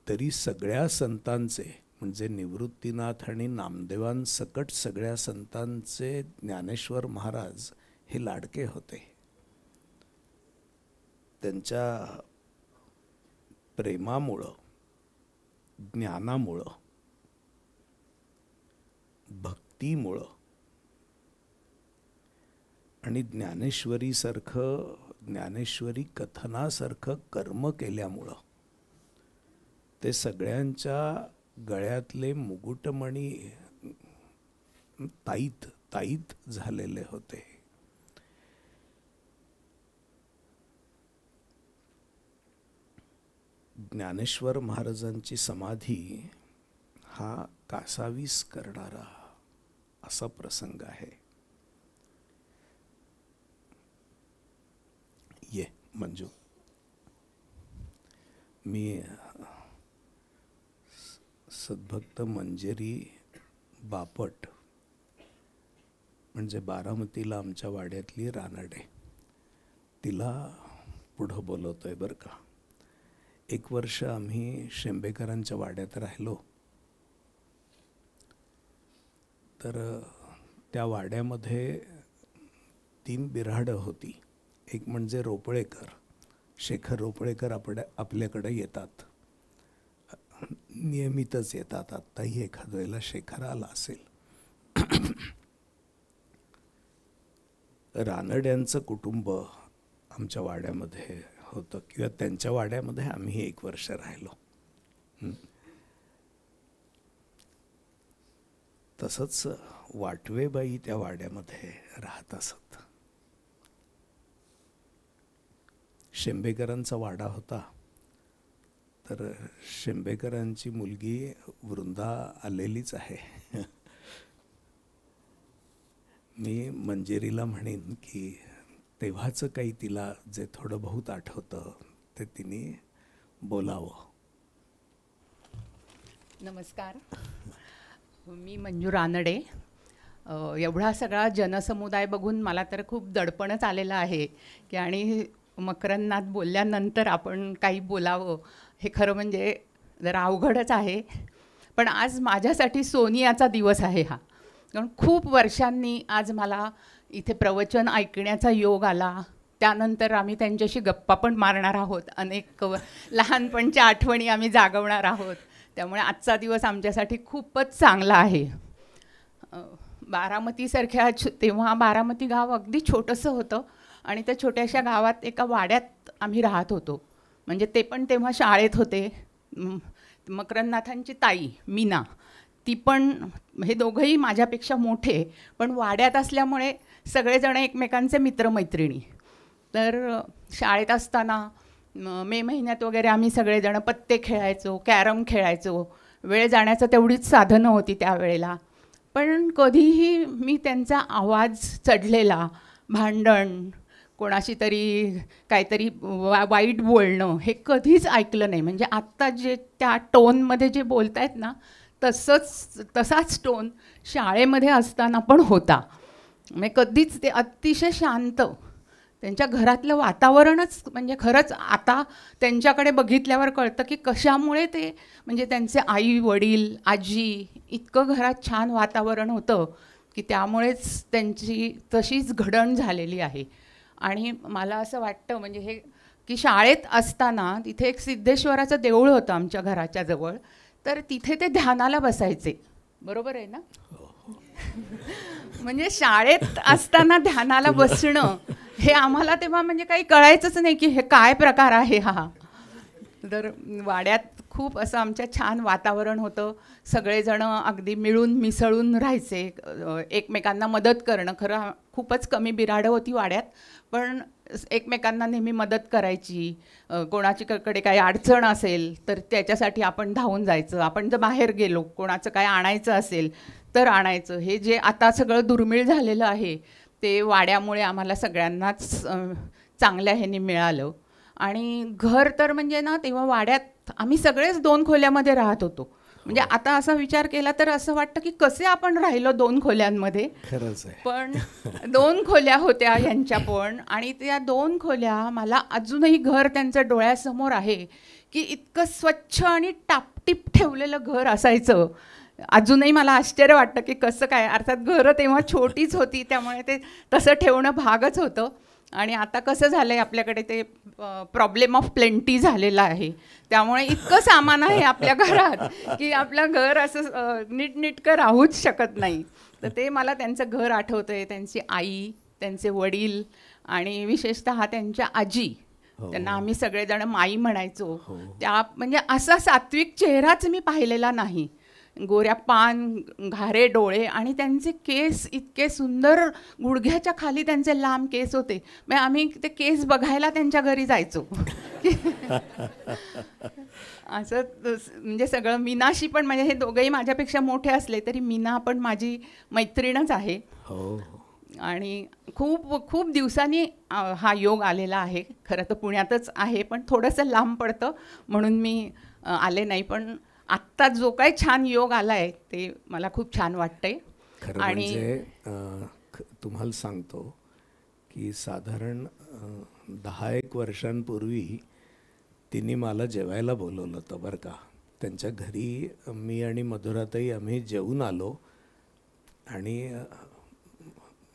तरी सगळ्या संतांचे म्हणजे निवृत्तीनाथ आणि नामदेवांसकट सगळ्या संतांचे ज्ञानेश्वर महाराज हे लाडके होते. त्यांच्या प्रेमामुळं, ज्ञानामुळं, भक्तीमुळं आणि ज्ञानेश्वरी कथनासारखं कर्म केल्यामुळं ते सगळ्यांच्या गळ्यातले मुकुटमणी ताईत झालेले होते. ज्ञानेश्वर महाराजांची समाधी हा कासावीस करणारा असा प्रसंग आहे. ये मंजू, मी सद्भक्त मंजेरी बापट म्हणजे बारामतीला आमच्या वाड्यातली रानडे, तिला पुढं बोलवतोय बरं का. 1 वर्ष आम्ही शेंबेकरांच्या वाड्यात राहिलो. तर त्या वाड्यामध्ये 3 बिऱ्हाडं होती. एक म्हणजे रोपळेकर, शेखर रोपळेकर आपल्याकडे येतात, नियमितच येतात. आत्ताही एखाद्या वेळेला शेखर आला असेल. रानड्यांचं कुटुंब आमच्या वाड्यामध्ये होतं, किंवा त्यांच्या वाड्यामध्ये आम्ही 1 वर्ष राहिलो. तसंच वाटवेबाई त्या वाड्यामध्ये राहत असत. शेंबेकरांचा वाडा होता. तर शेंबेकरांची मुलगी वृंदा आलेलीच आहे. मी मंजेरीला म्हणेन की तेव्हाचं काही तिला जे थोडं बहुत आठवतं ते तिने बोलावं. नमस्कार, मी मंजू रानडे. एवढा सगळा जनसमुदाय बघून मला तर खूप दडपणच आलेलं आहे की आणि मकरंदनाथ बोलल्यानंतर आपण काही बोलावं हे खरं म्हणजे जरा अवघडच आहे. पण आज माझ्यासाठी सोनियाचा दिवस आहे हा. कारण खूप वर्षांनी आज मला इथे प्रवचन ऐकण्याचा योग आला. त्यानंतर आम्ही त्यांच्याशी गप्पा पण मारणार आहोत. अनेक लहानपणच्या आठवणी आम्ही जागवणार आहोत. त्यामुळे आजचा दिवस आमच्यासाठी खूपच चांगला आहे. बारामतीसारख्या तेव्हा बारामती गाव अगदी छोटंसं होतं आणि त्या छोट्याशा गावात एका वाड्यात आम्ही राहत होतो. म्हणजे ते पण तेव्हा शाळेत होते. मकरंदनाथांची ताई मीना, ती पण, हे दोघंही माझ्यापेक्षा मोठे, पण वाड्यात असल्यामुळे सगळेजण एकमेकांचे मित्रमैत्रिणी. तर शाळेत असताना मे महिन्यात वगैरे आम्ही सगळेजण पत्ते खेळायचो, कॅरम खेळायचो. वेळ जाण्याचं तेवढीच साधनं होती त्यावेळेला. पण कधीही मी त्यांचा आवाज चढलेला, भांडण, कोणाशी तरी काहीतरी वाईट बोलणं हे कधीच ऐकलं नाही. म्हणजे आत्ता जे त्या टोनमध्ये जे बोलत आहेत ना, तसाच टोन शाळेमध्ये असताना पण होता. म्हणजे कधीच ते अतिशय शांत, त्यांच्या घरातलं वातावरणच म्हणजे खरंच आता त्यांच्याकडे बघितल्यावर कळतं की कशामुळे ते, म्हणजे त्यांचे आई वडील आजी इतकं घरात छान वातावरण होतं की त्यामुळेच त्यांची तशीच घडण झालेली आहे. आणि मला असं वाटतं म्हणजे हे की शाळेत असताना तिथे एक सिद्धेश्वराचं देऊळ होतं आमच्या घराच्या जवळ. तर तिथे ते ध्यानाला बसायचे. बरोबर आहे ना? म्हणजे शाळेत असताना ध्यानाला बसणं हे आम्हाला तेव्हा म्हणजे काही कळायचंच नाही की हे काय प्रकार आहे हा. तर वाड्यात खूप असं आमच्या छान वातावरण होतं. सगळेजण अगदी मिळून मिसळून राहायचे, एकमेकांना मदत करणं. खरं खूपच कमी बिराडं होती वाड्यात, पण एकमेकांना नेहमी मदत करायची. कोणाची कडे काही अडचण असेल तर त्याच्यासाठी आपण धावून जायचं. आपण जर बाहेर गेलो, कोणाचं काय आणायचं असेल तर आणायचं. हे जे आता सगळं दुर्मिळ झालेलं आहे ते वाड्यामुळे आम्हाला सगळ्यांनाच चांगल्या ह्याने मिळालं. आणि घर तर म्हणजे ना, तेव्हा वाड्यात आम्ही सगळेच 2 खोल्यामध्ये राहत होतो. म्हणजे आता असा विचार केला तर असं वाटतं की कसे आपण राहिलो 2 खोल्यांमध्ये. खरंच आहे. पण 2 खोल्या होत्या यांच्या पण, आणि त्या 2 खोल्या मला अजूनही घर त्यांचं डोळ्यासमोर आहे की इतकं स्वच्छ आणि टापटीप ठेवलेलं घर असायचं. अजूनही मला आश्चर्य वाटतं की कसं काय. अर्थात घरं तेव्हा छोटीच होती त्यामुळे ते तसं ठेवणं भागच होतं. आणि आता कसं झालं आहे, आपल्याकडे ते प्रॉब्लेम ऑफ प्लेंटी झालेला आहे, त्यामुळे इतकं सामान आहे आपल्या घरात की आपलं घर असं नीटनेटकं राहूच शकत नाही. तर ते मला त्यांचं घर आठवतं आहे, त्यांची आई, त्यांचे वडील आणि विशेषतः त्यांच्या आजी. त्यांना आम्ही सगळेजण माई म्हणायचो. त्या म्हणजे असा सात्विक चेहराच मी पाहिलेला नाही. गोऱ्या पान, घारे डोळे, आणि त्यांचे केस इतके सुंदर, गुडघ्याच्या खाली त्यांचे लांब केस होते. मग आम्ही ते केस बघायला त्यांच्या घरी जायचो. असं म्हणजे सगळं. मीनाशी पण, म्हणजे हे दोघंही माझ्यापेक्षा मोठे असले तरी मीना पण माझी मैत्रीणच आहे. आणि खूप खूप दिवसांनी हा योग आलेला आहे. खरं तर पुण्यातच आहे, पण थोडंसं लांब पडतं म्हणून मी आले नाही. पण आत्ता जो काही छान योग आला आहे ते मला खूप छान वाटतंय. आणि तुम्हाला सांगतो की साधारण 10-1 वर्षांपूर्वी तिने मला जेवायला बोलवलं होतं बरं का. त्यांच्या घरी मी आणि मधुराताई आम्ही जेवून आलो. आणि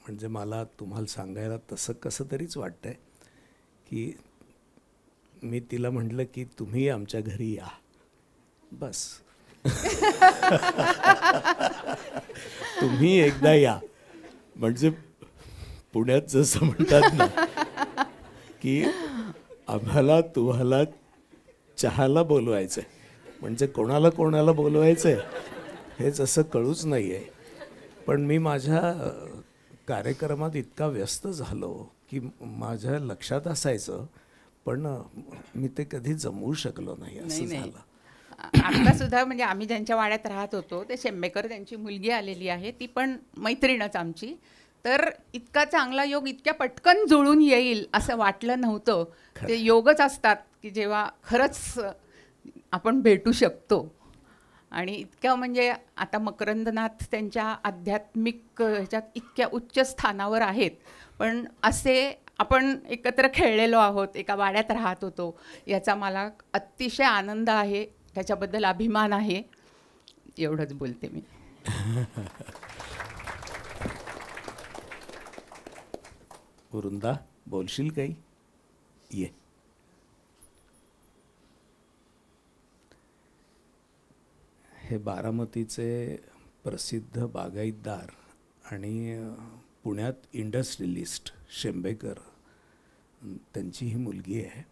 म्हणजे मला तुम्हाला सांगायला तसं कसं तरीच वाटतंय की मी तिला म्हटलं की तुम्ही आमच्या घरी या बस. तुम्ही एकदा या. म्हणजे पुण्यात जसं म्हणतात ना की आम्हाला तुम्हाला चहाला बोलवायचं आहे, म्हणजे कोणाला कोणाला बोलवायचं आहे हेच असं कळूच नाही आहे. पण मी माझ्या कार्यक्रमात इतका व्यस्त झालो की माझ्या लक्षात असायचं, पण मी ते कधी जमवू शकलो नाही. असं झालं. आता सुद्धा म्हणजे आम्ही ज्यांच्या वाड्यात राहत होतो ते शेंबेकर, त्यांची मुलगी आलेली आहे, ती पण मैत्रीणच आमची. तर इतका चांगला योग इतक्या पटकन जुळून येईल असं वाटलं नव्हतं. ते योगच असतात की जेव्हा खरंच आपण भेटू शकतो. आणि इतक्या म्हणजे आता मकरंदनाथ त्यांच्या आध्यात्मिक ह्याच्यात इतक्या उच्च स्थानावर आहेत, पण असे आपण एकत्र खेळलेलो आहोत, एका वाड्यात राहत होतो, याचा मला अतिशय आनंद आहे, त्याच्याबद्दल अभिमान आहे. एवढंच बोलते मी. वृंदा, बोलशील काही? ये. हे बारामतीचे प्रसिद्ध बागायतदार आणि पुण्यात इंडस्ट्रियलिस्ट शेंबेकर, त्यांची ही मुलगी आहे.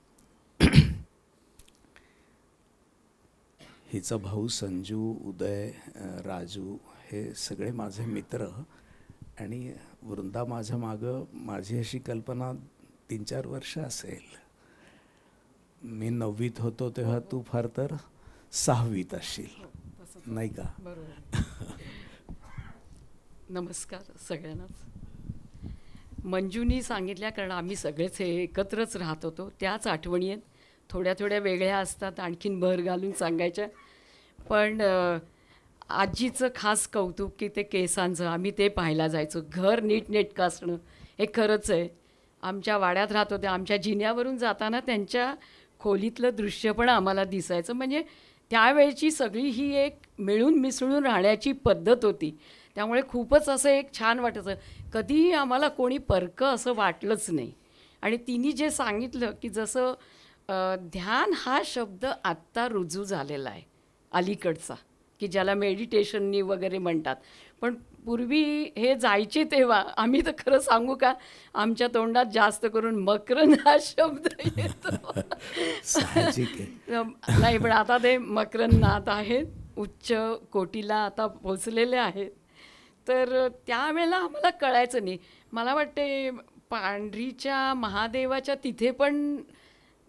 हिचा भाऊ संजू, उदय, राजू हे सगळे माझे मित्र. आणि वृंदा माझ्या मागं, माझी अशी कल्पना 3-4 वर्ष असेल. मी 9वीत होतो तेव्हा तू फार तर 6वीत असशील, नाही का? बरोबर. नमस्कार सगळ्यांनाच. मंजूनी सांगितल्या, कारण आम्ही सगळेच हे एकत्रच राहत होतो, त्याच आठवणी आहेत. थोड्या थोड्या वेगळ्या असतात, आणखीन भर घालून सांगायच्या. पण आजीचं खास कौतुक की ते केसांचं, आम्ही ते पाहायला जायचो. घर नीटनेटकं असणं हे खरंच आहे. आमच्या वाड्यात राहत होत्या, आमच्या जिन्यावरून जाताना त्यांच्या खोलीतलं दृश्य पण आम्हाला दिसायचं. म्हणजे त्यावेळची सगळी ही एक मिळून मिसळून राहण्याची पद्धत होती. त्यामुळे खूपच असं एक छान वाटायचं. कधीही आम्हाला कोणी परकं असं वाटलंच नाही. आणि तिने जे सांगितलं की जसं ध्यान हा शब्द आत्ता रुजू झालेला आहे अलीकडचा, की ज्याला मेडिटेशननी वगैरे म्हणतात, पण पण पूर्वी हे जायचे तेव्हा आम्ही तर खरं सांगू का, आमच्या तोंडात जास्त करून मकरंद हा शब्द येतो. साहजिक आहे. नाही, पण आता ते मकरंद नाथ आहेत, उच्च कोटीला आता पोचलेले आहेत. तर त्यावेळेला आम्हाला कळायचं नाही. मला वाटते पांढरीच्या महादेवाच्या तिथे पण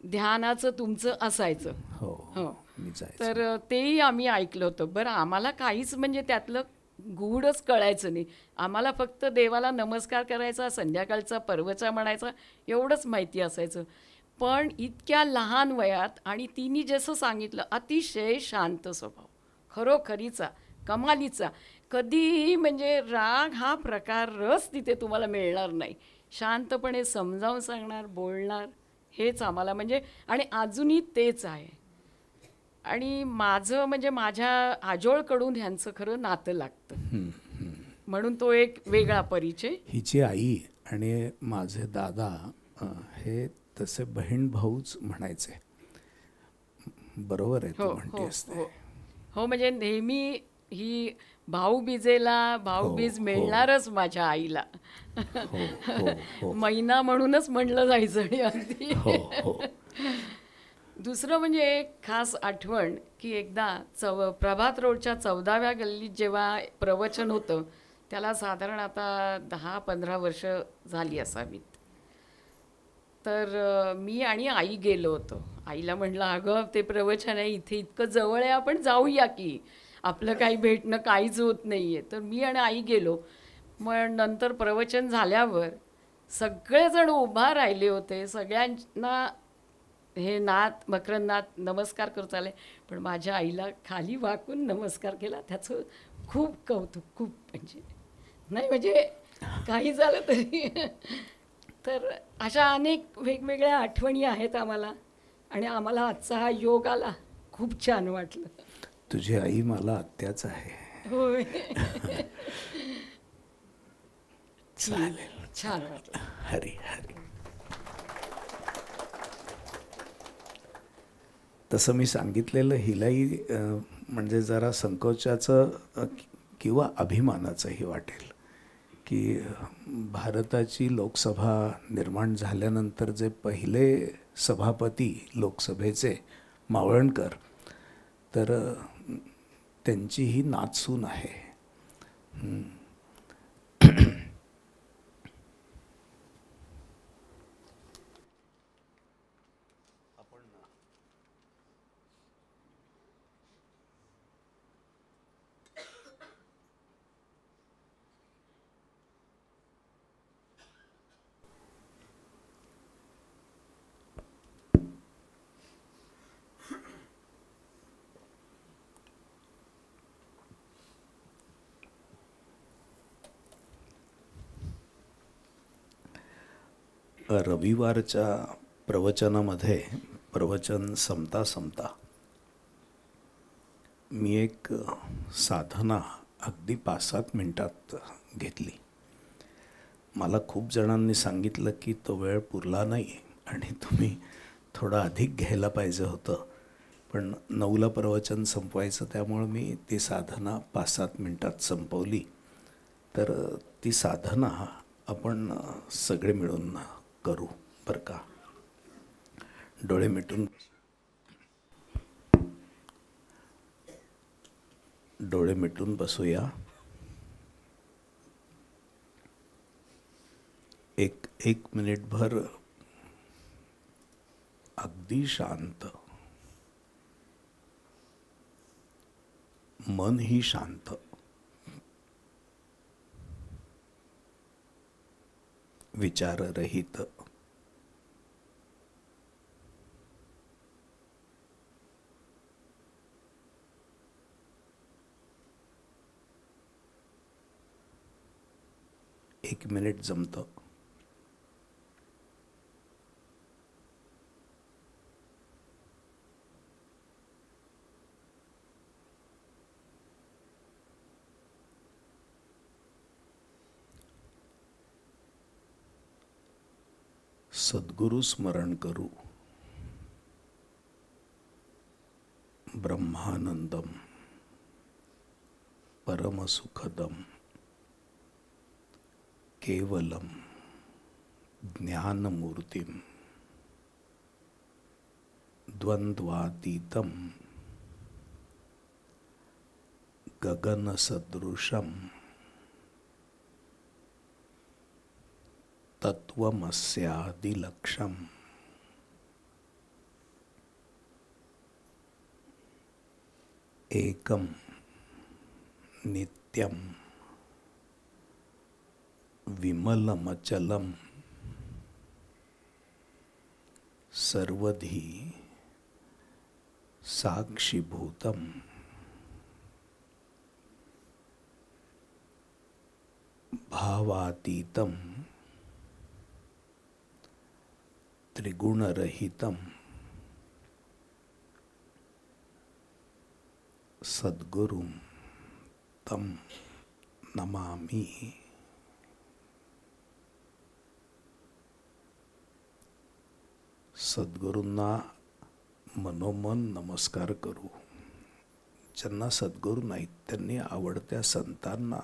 ध्यानाचं तुमचं असायचं. हो हो. मी जायचो. तर तेही आम्ही ऐकलं होतं. बरं, आम्हाला काहीच म्हणजे त्यातलं गूढच कळायचं नाही. आम्हाला फक्त देवाला नमस्कार करायचा, संध्याकाळचा पर्वचा म्हणायचा, एवढंच माहिती असायचं. पण इतक्या लहान वयात, आणि तिने जसं सांगितलं, अतिशय शांत स्वभाव, खरोखरीचा, कमालीचा. कधीही म्हणजे राग हा प्रकारच तिथे तुम्हाला मिळणार नाही. शांतपणे समजावून सांगणार, बोलणार, हेच आम्हाला म्हणजे, आणि अजूनही तेच आहे. आणि माझं म्हणजे माझ्या आजोळकडून ह्यांचं खरं नातं लागतं, म्हणून तो एक वेगळा परिचय. हिची आई आणि माझे दादा हे तसे बहीण भाऊच म्हणायचे. बरोबर आहे, तू म्हणते असते. हो, म्हणजे नेहमी ही भाऊबीजेला भाऊबीज मिळणारच माझ्या आईला. महिना म्हणूनच म्हणलं जायचं. आणि अगदी दुसरं म्हणजे एक खास आठवण की एकदा प्रभात रोडच्या 14व्या गल्लीत जेव्हा प्रवचन होतं, त्याला साधारण आता 10-15 वर्ष झाली असावीत. तर मी आणि आई गेलो होतो. आईला म्हटलं, अगं ते प्रवचन आहे इथे, इतकं जवळ आहे, आपण जाऊया की, आपलं काही भेटणं काहीच होत नाही आहे. तर मी आणि आई गेलो. मग नंतर प्रवचन झाल्यावर सगळेजण उभा राहिले होते. सगळ्यांना हे नाथ, मकरंदनाथ नमस्कार करत आले, पण माझ्या आईला खाली वाकून नमस्कार केला. त्याचं खूप कौतुक, खूप म्हणजे नाही म्हणजे काही झालं तरी. तर अशा अनेक वेगवेगळ्या आठवणी आहेत आम्हाला, आणि आम्हाला आजचा हा योग आला, खूप छान वाटलं. तुझी आई मला आत्याच आहे. होय. चालेल, छान वाटलं. हरी हरी. तसं मी सांगितलेलं हिलाही म्हणजे जरा संकोचाचं किंवा अभिमानाचंही वाटेल की भारताची लोकसभा निर्माण झाल्यानंतर जे पहिले सभापती लोकसभेचे मावळणकर, तर त्यांची ही नातसून आहे. रविवारच्या प्रवचनामध्ये प्रवचन संपता संपता मी एक साधना अगदी 5-7 मिनिटात घेतली. मला खूप जणांनी सांगितलं की तो वेळ पुरला नाही आणि तुम्ही थोडं अधिक घ्यायला पाहिजे होतं, पण 9ला प्रवचन संपवायचं, त्यामुळं मी ती साधना 5-7 मिनिटात संपवली. तर ती साधना आपण सगळे मिळून करू बरं का. डोळे मिटून बसूया. एक मिनिटभर अगदी शांत, मन ही शांत, विचाररहित. एक मिनिट जमतं. सद्गुरु स्मरण करू. ब्रह्मानंदम परमसुखदम केवलम ज्ञानमूर्तिम द्वंद्वातीतम गगनसदृशम तत्वमस्यादिलक्षम एकम नित्यम विमलमचलम सर्वधी साक्षीभूतम भावातीतम त्रिगुणरहितम सद्गुरुं तम नमामि. सद्गुरूंना मनोमन नमस्कार करू. ज्यांना सद्गुरू नाहीत त्यांनी आवडत्या संतांना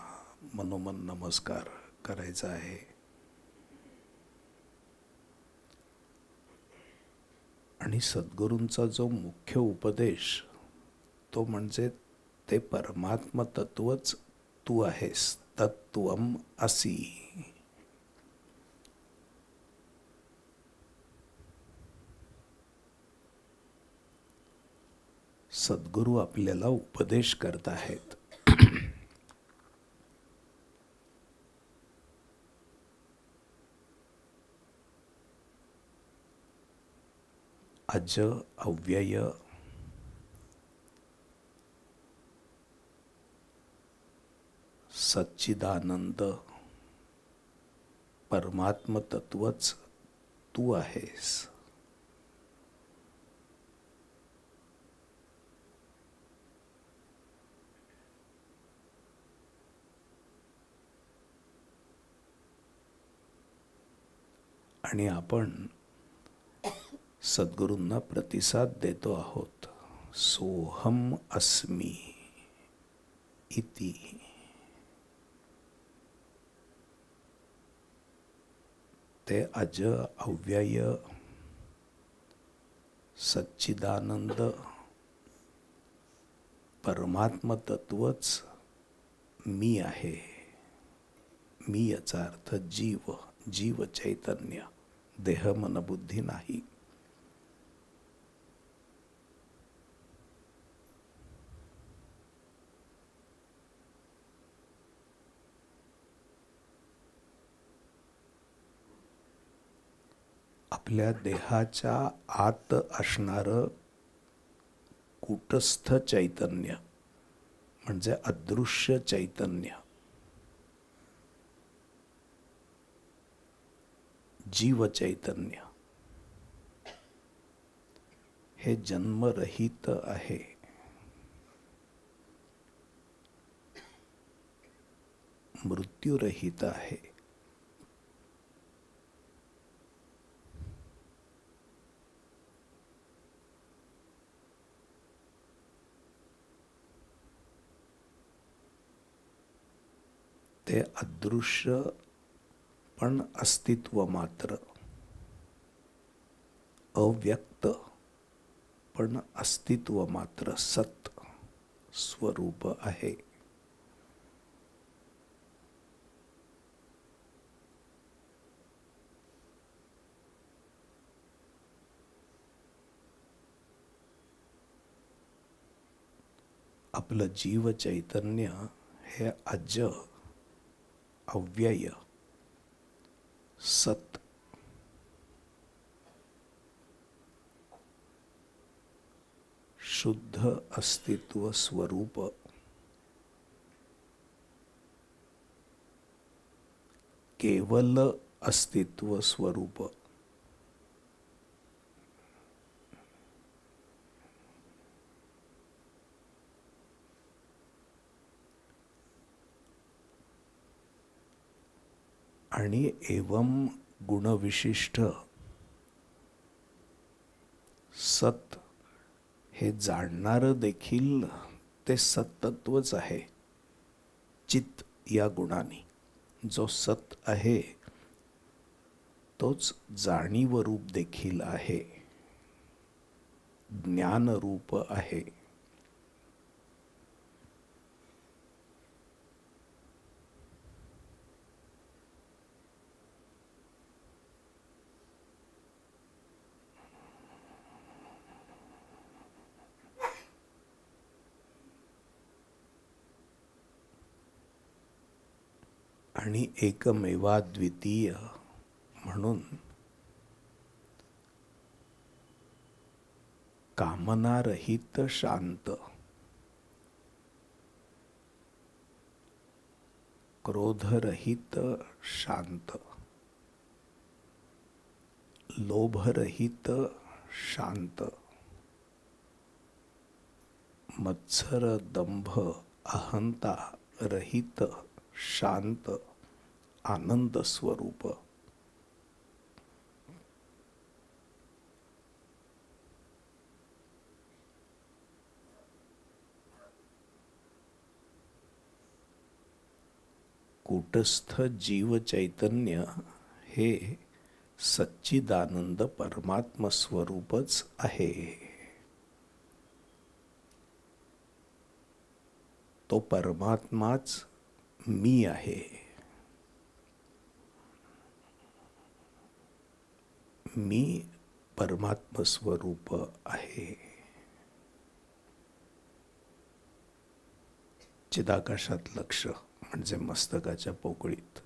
मनोमन नमस्कार करायचा आहे. आणि सद्गुरूंचा जो मुख्य उपदेश तो म्हणजे ते परमात्म तत्वच तू आहेस, तत्वम असि. सद्गुरू आपल्याला उपदेश करत आहेत. अज अव्यय सच्चिदानंद परमात्म तत्वच तू आहेस. आणि आपण सद्गुरूंना प्रतिसाद देतो आहोत. सोहम अस्मी इति. ते अज अव्यय सच्चिदानंद परमात्म तत्वच मी आहे. मी याचा अर्थ जीव, जीव चैतन्य, देह मन बुद्धी नाही. आपल्या देहाच्या आत असणारं कूटस्थ चैतन्य म्हणजे अदृश्य चैतन्य, जीव चैतन्य हे जन्मरहित आहे. मृत्यूरहित आहे. ते अदृश्य पण अस्तित्व मात्र, अव्यक्त पण अस्तित्व मात्र सत स्वरूप आहे. आपलं जीव चैतन्य हे अज अव्यय सत शुद्ध अस्तित्व स्वरूप केवल अस्तित्व स्वरूप आणि एवं गुणविशिष्ट सत हे जाणणारं देखील ते सत्तत्वच आहे चित या गुणाने. जो सत आहे तोच जाणीव रूप देखील आहे, ज्ञान रूप आहे. आणि एकमेवाद्वितीय म्हणून कामनारहित शांत, क्रोधरहित शांत, लोभरहित शांत, मत्सर दंभ अहंता रहित शांत आनंद स्वरूप. कूटस्थ जीव चैतन्य हे सच्चिदानंद परमात्म स्वरूपच आहे. तो परमात्माच मी आहे. मी परमात्म स्वरूप आहे. चिदाकाशात लक्ष म्हणजे मस्तकाच्या पोकळीत.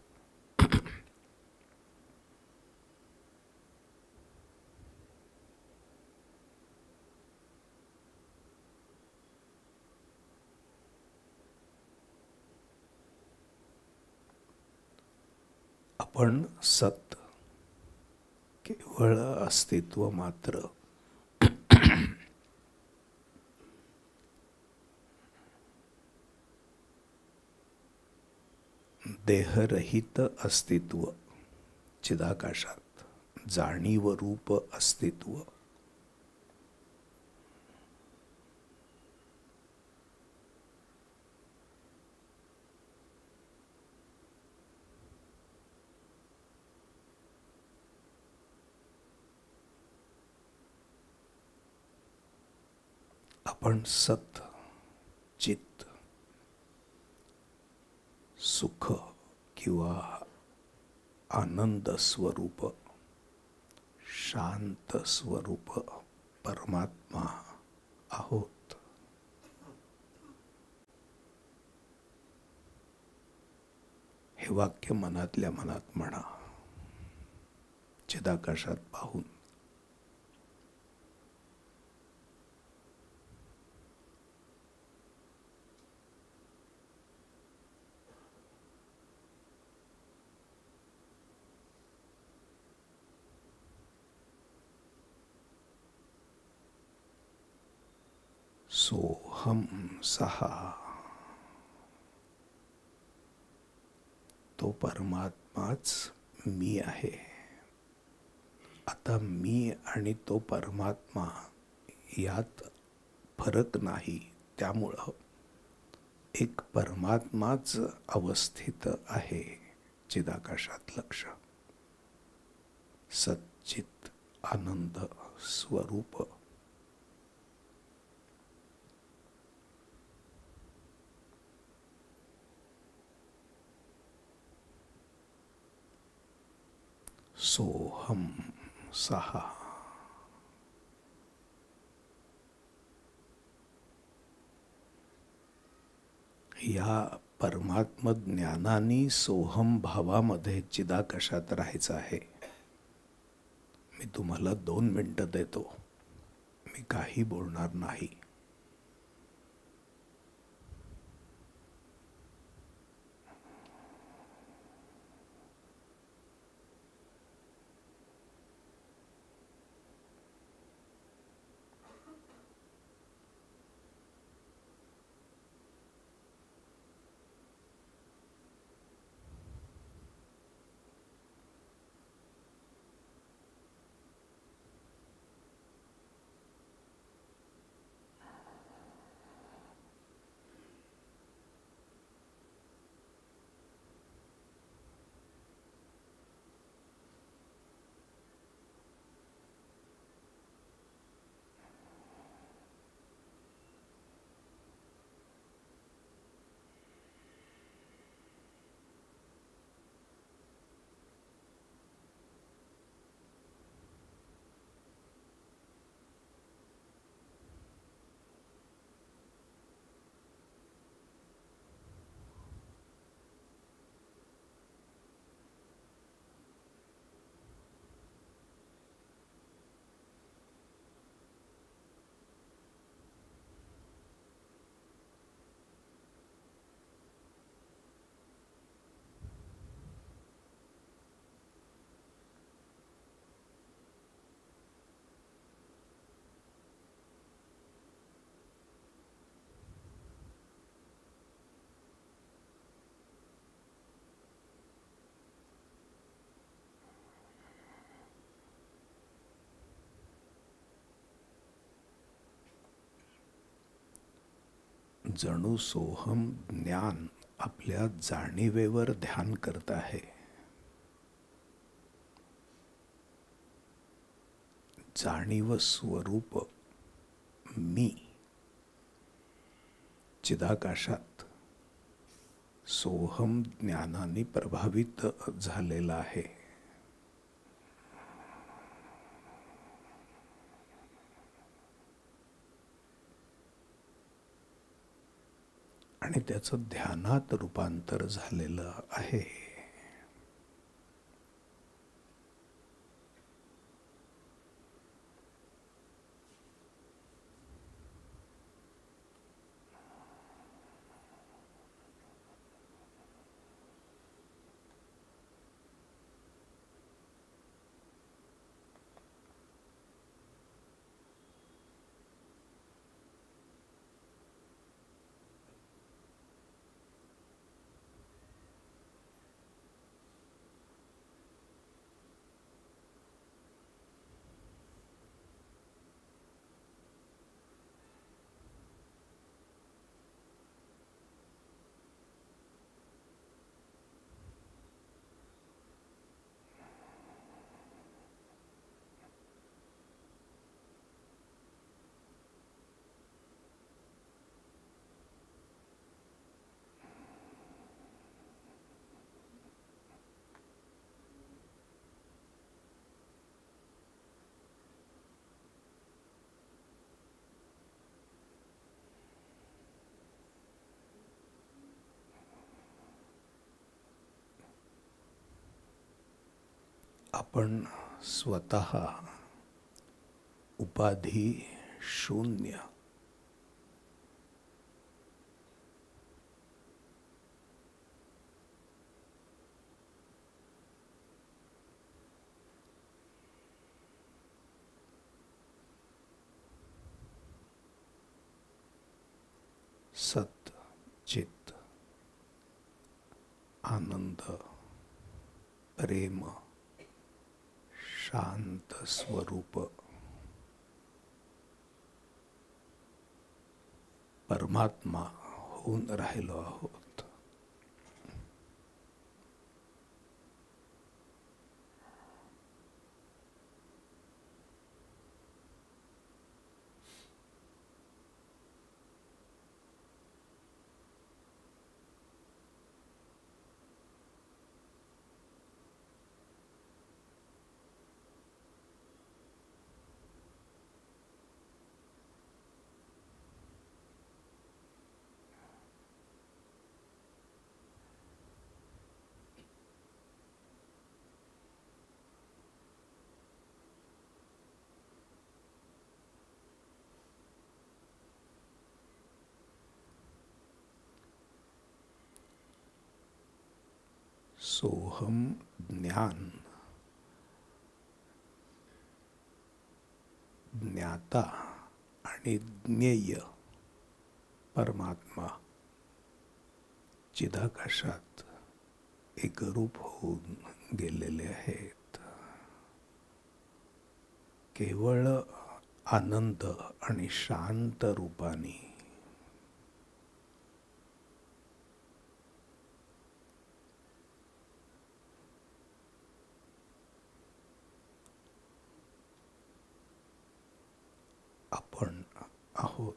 आपण सत, केवळ अस्तित्व मात्र. देहरहित अस्तित्व चिदाकाशात, जाणीव रूप अस्तित्व. आपण सत, चित, सुख किंवा आनंद स्वरूप, शांत स्वरूप परमात्मा आहोत. हे वाक्य मनातल्या मनात म्हणा, चिदाकाशात पाहून. सोहम सहा, तो परमात्माच मी आहे. आता मी आणि तो परमात्मा यात फरक नाही, त्यामुळं एक परमात्माच अवस्थित आहे चिदाकाशात लक्ष. सच्चित आनंद स्वरूप. सोहम सहा. या परमात्म ज्ञानाने सोहम भावामध्ये चिदाकाशात राहायचं आहे. मी तुम्हाला 2 मिनिटं देतो, मी काही बोलणार नाही. जणू सोहम ज्ञान आपल्या जाणीवेवर ध्यान करत आहे. जाणीव स्वरूप मी चिदाकाशात सोहम ज्ञानाने प्रभावित झालेला आहे. आणि त्याचं ध्यानात रूपांतर झालेलं आहे. आपण स्वतः उपाधी शून्य, सत चित आनंद प्रेम शांत स्वरूप परमात्मा होऊन राहिलो आहोत. सोहम ज्ञान, ज्ञाता आणि ज्ञेय परमात्मा चिदाकाशात एकरूप होऊन गेलेले आहेत. केवळ आनंद आणि शांत रूपाने आपण आहोत.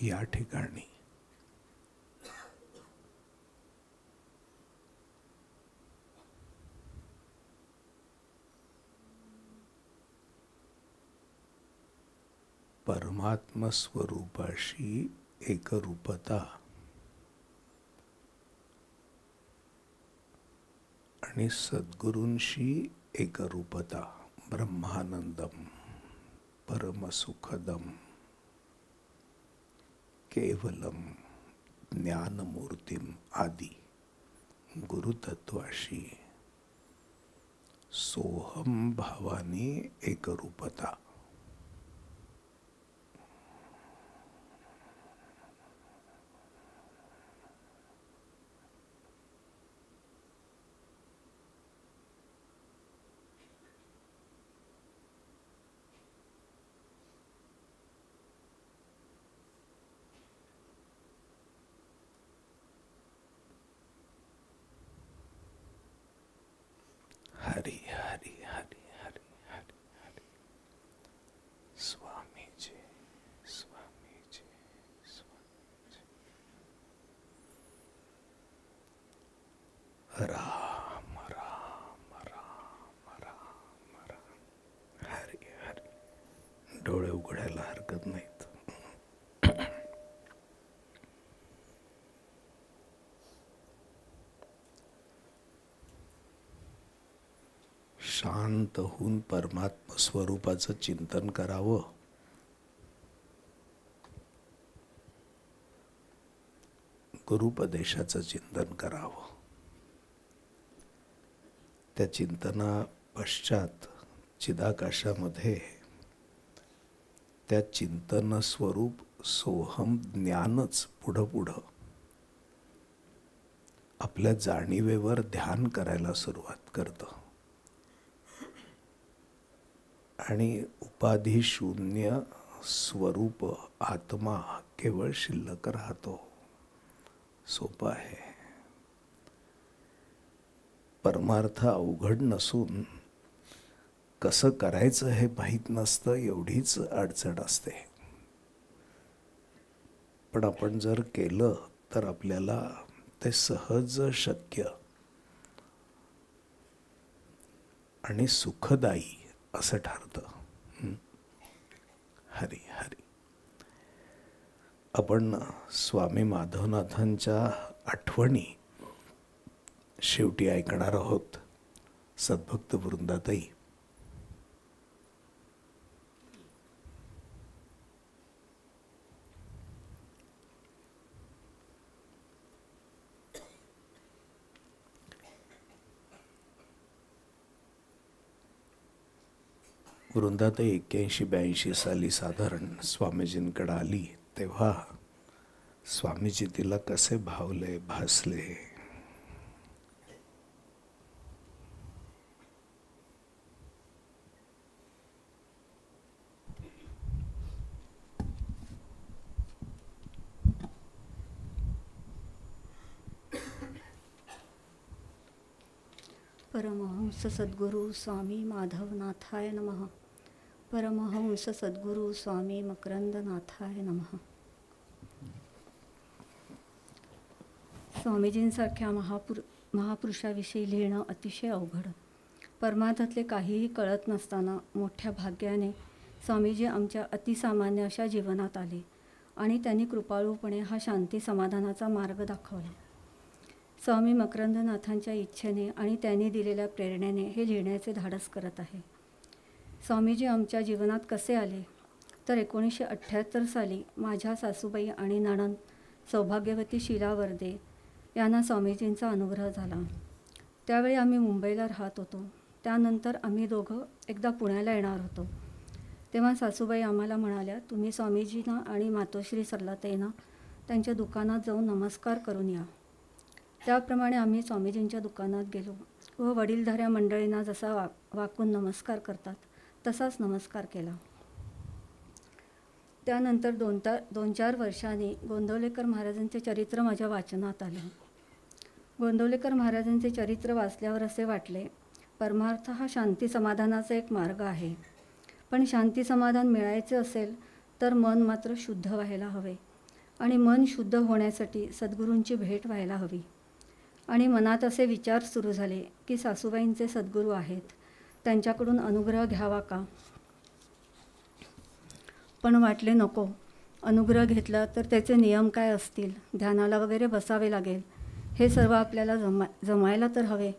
या ठिकाणी परमात्म स्वरूपाशी एकरूपता आणि सद्गुरूंशी एकरूपता, ब्रह्मानंदम परमसुखदम केवलम ज्ञानमूर्तिम आदी गुरुतत्वाशी सोहम भावाने एकरूपता. हरि हरि हरि हरि हरि हरि. स्वामीजी स्वामीजी स्वामीजी. राम राम राम राम राम. हरि हरि. डोळे उघडायला हरकत नाहीत. शांत होऊन परमात्म स्वरूपाचं चिंतन करावं. गुरुपदेशाचं चिंतन करावं. त्या चिंतना पश्चात चिदाकाशामध्ये त्या चिंतन स्वरूप सोहम ज्ञानच पुढं पुढं आपल्या जाणीवेवर ध्यान करायला सुरुवात करतं आणि उपाधी शून्य स्वरूप आत्मा केवळ शिल्लक राहतो. सोपं आहे. परमार्थ अवघड नसून कसं करायचं हे माहीत नसतं, एवढीच अडचण असते. पण आपण जर केलं तर आपल्याला ते सहज शक्य आणि सुखदायी असं ठरतं. हरी हरी. आपण स्वामी माधवनाथांच्या आठवणी शेवटी ऐकणार आहोत. सद्भक्त वृंदाताई. वृंदाताई 81-82 साली साधारण स्वामीजींकडे आली तेव्हा स्वामीजी तिला कसे भावले, भासले. परमहंस सद्गुरु स्वामी माधवनाथाय नमः. परमहंस सद्गुरु स्वामी मकरंदनाथाय नमः. स्वामीजींसारख्या महापुरुषाविषयी लिहिणं अतिशय अवघड. परमार्थातले काहीही कळत नसताना मोठ्या भाग्याने स्वामीजी आमच्या अतिसामान्य अशा जीवनात आले आणि त्यांनी कृपाळूपणे हा शांती समाधानाचा मार्ग दाखवला. स्वामी मकरंदनाथांच्या इच्छेने आणि त्यांनी दिलेल्या प्रेरणेने हे लिहिण्याचे धाडस करत आहे. स्वामीजी आमच्या जीवनात कसे आले तर 1978 साली माझ्या सासूबाई आणि नणंद सौभाग्यवती शीला वर्दे यांना स्वामीजींचा अनुग्रह झाला. त्यावेळी आम्ही मुंबईला राहत होतो. त्यानंतर आम्ही दोघं एकदा पुण्याला येणार होतो. तेव्हा सासूबाई आम्हाला म्हणाल्या, तुम्ही स्वामीजींना आणि मातोश्री सरलाताईंना त्यांच्या दुकानात जाऊन नमस्कार करून या. त्याप्रमाणे आम्ही स्वामीजींच्या दुकानात गेलो व वडीलधाऱ्या मंडळींना जसा वाकून नमस्कार करतात तसाच नमस्कार केला. त्यानंतर 2-4 वर्षांनी गोंदवलेकर महाराजांचे चरित्र माझ्या वाचनात आले. गोंदवलेकर महाराजांचे चरित्र वाचल्यावर असे वाटले, परमार्थ हा शांती समाधानाचा एक मार्ग आहे. पण शांती समाधान मिळायचे असेल तर मन मात्र शुद्ध व्हायला हवे आणि मन शुद्ध होण्यासाठी सद्गुरूंची भेट व्हायला हवी. आणि मनात असे विचार सुरू झाले की सासूबाईंचे सद्गुरू आहेत, त्यांच्याकडून अनुग्रह घ्यावा का. पण वाटले नको, अनुग्रह घेतला तर त्याचे नियम काय असतील, ध्यानाला वगैरे बसावे लागेल, हे सर्व आपल्याला जमायला तर हवे.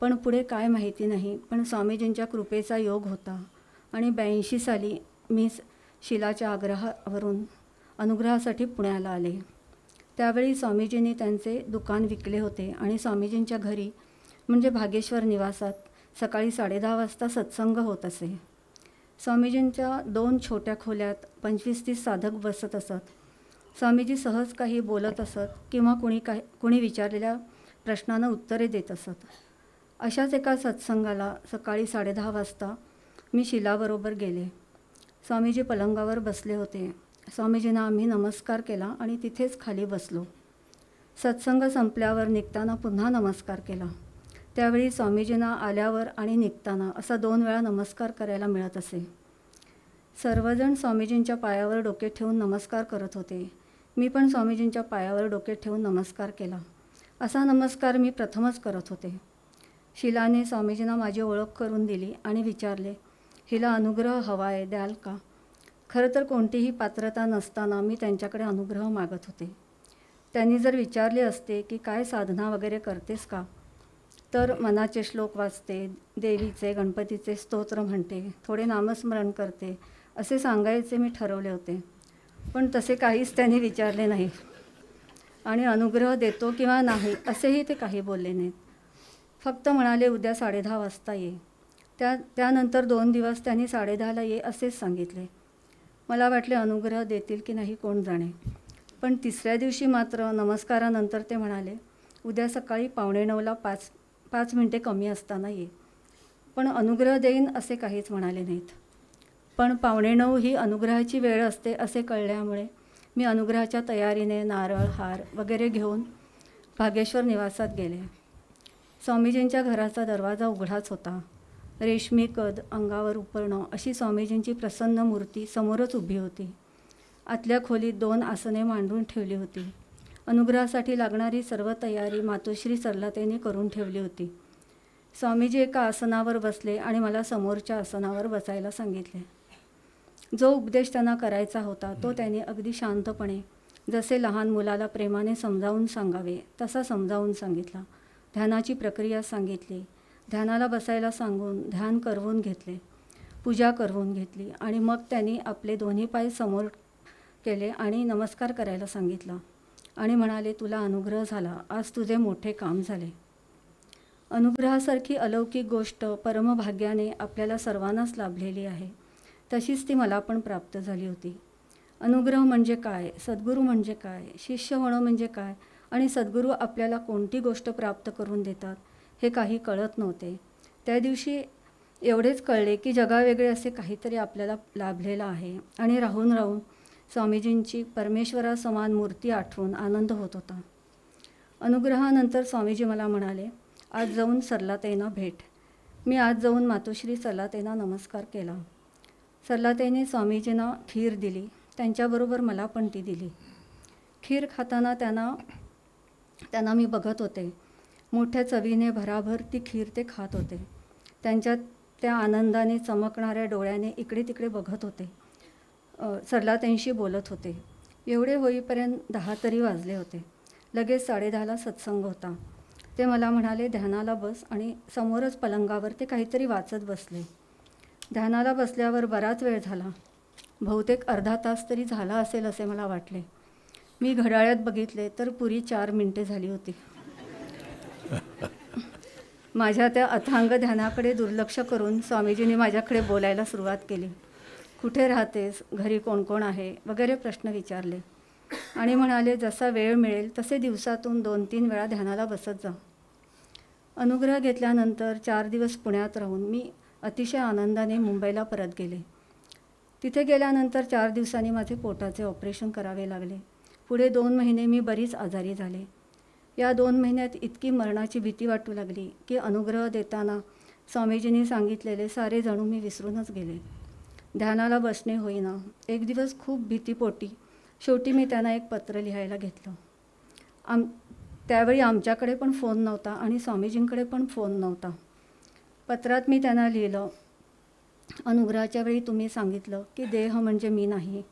पण पुढे काय माहिती नाही. पण स्वामीजींच्या कृपेचा योग होता आणि 82 साली मी शिलाच्या आग्रहावरून अनुग्रहासाठी पुण्याला आले. त्यावेळी स्वामीजींनी त्यांचे दुकान विकले होते आणि स्वामीजींच्या घरी म्हणजे भागेश्वर निवासात सकाळी 10:30 वाजता सत्संग होत असे. स्वामीजींच्या 2 छोट्या खोल्यात 25-30 साधक बसत असत. स्वामीजी सहज काही बोलत असत किंवा कुणी विचारलेल्या प्रश्नांना उत्तरे देत असत. अशाच एका सत्संगाला सकाळी 10:30 वाजता मी शिलाबरोबर गेले. स्वामीजी पलंगावर बसले होते. स्वामीजींना आम्ही नमस्कार केला आणि तिथेच खाली बसलो. सत्संग संपल्यावर निघताना पुन्हा नमस्कार केला. त्यावेळी स्वामीजींना आल्यावर आणि निघताना असा 2 वेळा नमस्कार करायला मिळत असे. सर्वजण स्वामीजींच्या पायावर डोके ठेवून नमस्कार करत होते. मी पण स्वामीजींच्या पायावर डोके ठेवून नमस्कार केला. असा नमस्कार मी प्रथमच करत होते. शिलाने स्वामीजींना माझी ओळख करून दिली आणि विचारले, हिला अनुग्रह हवा आहे, द्याल का. खरं तर कोणतीही पात्रता नसताना मी त्यांच्याकडे अनुग्रह मागत होते. त्यांनी जर विचारले असते की काय साधना वगैरे करतेस का, तर मनाचे श्लोक वाचते, देवीचे गणपतीचे स्तोत्र म्हणते, थोडे नामस्मरण करते असे सांगायचे मी ठरवले होते. पण तसे काहीच त्यांनी विचारले नाही आणि अनुग्रह देतो किंवा नाही असेही ते काही बोलले नाहीत. फक्त म्हणाले उद्या 10:30 वाजता ये. त्यानंतर 2 दिवस त्यांनी 10:30ला ये असेच सांगितले. मला वाटले अनुग्रह देतील की नाही कोण जाणे. पण 3ऱ्या दिवशी मात्र नमस्कारानंतर ते म्हणाले उद्या सकाळी 8:45ला 5 मिनिटे कमी असताना ये. पण अनुग्रह देईन असे काहीच म्हणाले नाहीत. पण 8:45 ही अनुग्रहाची वेळ असते असे कळल्यामुळे मी अनुग्रहाच्या तयारीने नारळ हार वगैरे घेऊन भागेश्वर निवासात गेले. स्वामीजींच्या घराचा दरवाजा उघडाच होता. रेशमी कद, अंगावर उपरणं अशी स्वामीजींची प्रसन्न मूर्ती समोरच उभी होती. आतल्या खोलीत 2 आसने मांडून ठेवली होती. अनुग्रहासाठी लागणारी सर्व तयारी मातोश्री सरलातेने करून ठेवली होती. स्वामीजी एका आसनावर बसले आणि मला समोरच्या आसनावर बसायला सांगितले. जो उपदेश त्यांना करायचा होता तो त्यांनी अगदी शांतपणे, जसे लहान मुलाला प्रेमाने समजावून सांगावे तसा समजावून सांगितला. ध्यानाची प्रक्रिया सांगितली. ध्यानाला बसायला सांगून ध्यान करवून घेतले, पूजा करवून घेतली आणि मग त्यांनी आपले दोन्ही पाय समोर केले आणि नमस्कार करायला सांगितला आणि म्हणाले, तुला अनुग्रह झाला, आज तुझे मोठे काम झाले. अनुग्रहासारखी अलौकिक गोष्ट परमभाग्याने आपल्याला सर्वांनाच लाभलेली आहे. तशीच ती मला पण प्राप्त झाली होती. अनुग्रह म्हणजे काय, सद्गुरू म्हणजे काय, शिष्य होणं म्हणजे काय आणि सद्गुरू आपल्याला कोणती गोष्ट प्राप्त करून देतात हे काही कळत नव्हते. त्या दिवशी एवढेच कळले की जगावेगळे असे काहीतरी आपल्याला लाभलेलं आहे आणि राहून राहून स्वामीजींची परमेश्वरासमान मूर्ती आठवून आनंद होत होता. अनुग्रहानंतर स्वामीजी मला म्हणाले, आज जाऊन सरलाताईंना भेट. मी आज जाऊन मातोश्री सरलाताईंना नमस्कार केला. सरलाताईंनी स्वामीजींना खीर दिली. त्यांच्याबरोबर मला पण ती दिली. खीर खाताना त्यांना मी बघत होते. मोठ्या चवीने भराभर ती खीर ते खात होते. त्यांच्या त्या आनंदाने चमकणाऱ्या डोळ्याने इकडे तिकडे बघत होते. सरलाताईंशी बोलत होते. एवढे होईपर्यंत 10 तरी वाजले होते. लगेच 10:30ला सत्संग होता. ते मला म्हणाले, ध्यानाला बस आणि समोरच पलंगावर ते काहीतरी वाचत बसले. ध्यानाला बसल्यावर बराच वेळ झाला. बहुतेक अर्धा तास तरी झाला असेल असे मला वाटले. मी घड्याळात बघितले तर पुरी 4 मिनिटे झाली होती. माझ्या त्या अथांग ध्यानाकडे दुर्लक्ष करून स्वामीजींनी माझ्याकडे बोलायला सुरुवात केली. कुठे राहतेस, घरी कोण कोण आहे वगैरे प्रश्न विचारले आणि म्हणाले, जसा वेळ मिळेल तसे दिवसातून 2-3 वेळा ध्यानाला बसत जा. अनुग्रह घेतल्यानंतर 4 दिवस पुण्यात राहून मी अतिशय आनंदाने मुंबईला परत गेले. तिथे गेल्यानंतर 4 दिवसांनी माझे पोटाचे ऑपरेशन करावे लागले. पुढे 2 महिने मी बरीच आजारी झाले. या 2 महिन्यात इतकी मरणाची भीती वाटू लागली की अनुग्रह देताना स्वामीजींनी सांगितलेले सारे जणू मी विसरूनच गेले. ध्यानाला बसणे होईना. एक दिवस खूप भीतीपोटी शेवटी मी त्यांना एक पत्र लिहायला घेतलं. त्यावेळी आमच्याकडे पण फोन नव्हता आणि स्वामीजींकडे पण फोन नव्हता. पत्रात मी त्यांना लिहिलं, अनुग्रहाच्या वेळी तुम्ही सांगितलं की देह म्हणजे मी नाही,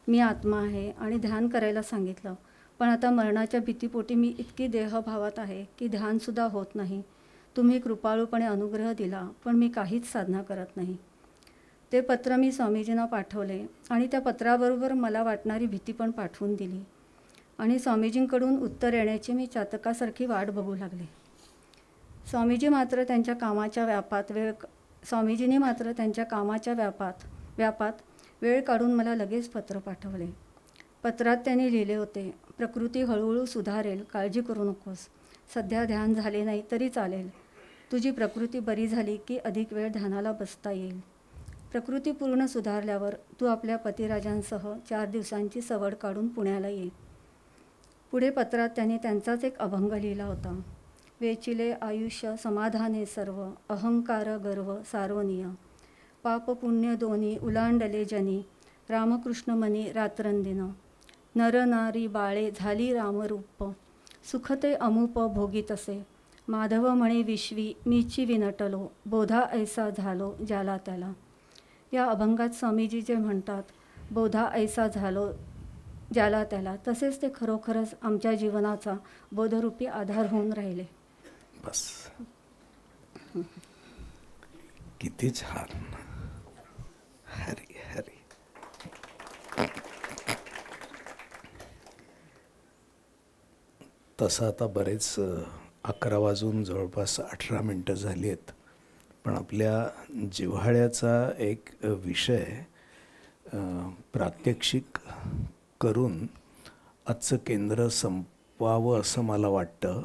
मी आत्मा आहे आणि ध्यान करायला सांगितलं. पण आता मरणाच्या भीतीपोटी मी इतकी देहभावात आहे की ध्यानसुद्धा होत नाही. तुम्ही कृपाळूपणे अनुग्रह दिला, पण मी काहीच साधना करत नाही. ते पत्र मी स्वामीजींना पाठवले आणि त्या पत्राबरोबर मला वाटणारी भीती पण पाठवून दिली आणि स्वामीजींकडून उत्तर येण्याची मी चातकासारखी वाट बघू लागले. स्वामीजींनी मात्र त्यांच्या कामाच्या व्यापात वेळ काढून मला लगेच पत्र पाठवले. पत्रात त्यांनी लिहिले होते, प्रकृती हळूहळू सुधारेल, काळजी करू नकोस. सध्या ध्यान झाले नाही तरी चालेल. तुझी प्रकृती बरी झाली की अधिक वेळ ध्यानाला बसता येईल. प्रकृती पूर्ण सुधारल्यावर तू आपल्या पतिराजांसह 4 दिवसांची सवड काढून पुण्याला ये. पुढे पत्रात त्यांनी त्यांचाच एक अभंग लिहिला होता. वेचिले आयुष्य समाधाने सर्व, अहंकार गर्व सार्वनीय. पाप पुण्य दोन्ही उलांडले जनी, रामकृष्ण मनी रात्रंदिन. नर नारी बाळे झाली रामरूप, सुखते अमूप भोगी तसे. माधव म्हणे विश्वी मीची विनटलो, बोधा ऐसा झालो ज्याला त्याला. या अभंगात स्वामीजी जे म्हणतात, बोधा ऐसा झालो ज्याला त्याला, तसेच ते खरोखरच आमच्या जीवनाचा बोधरूपी आधार होऊन राहिले. बस, किती छान. हरी हरी. तसं आता बरेच 11 वाजून जवळपास 18 मिनटं झाली आहेत, पण आपल्या जिव्हाळ्याचा एक विषय प्रात्यक्षिक करून आजचं केंद्र संपवावं असं मला वाटतं.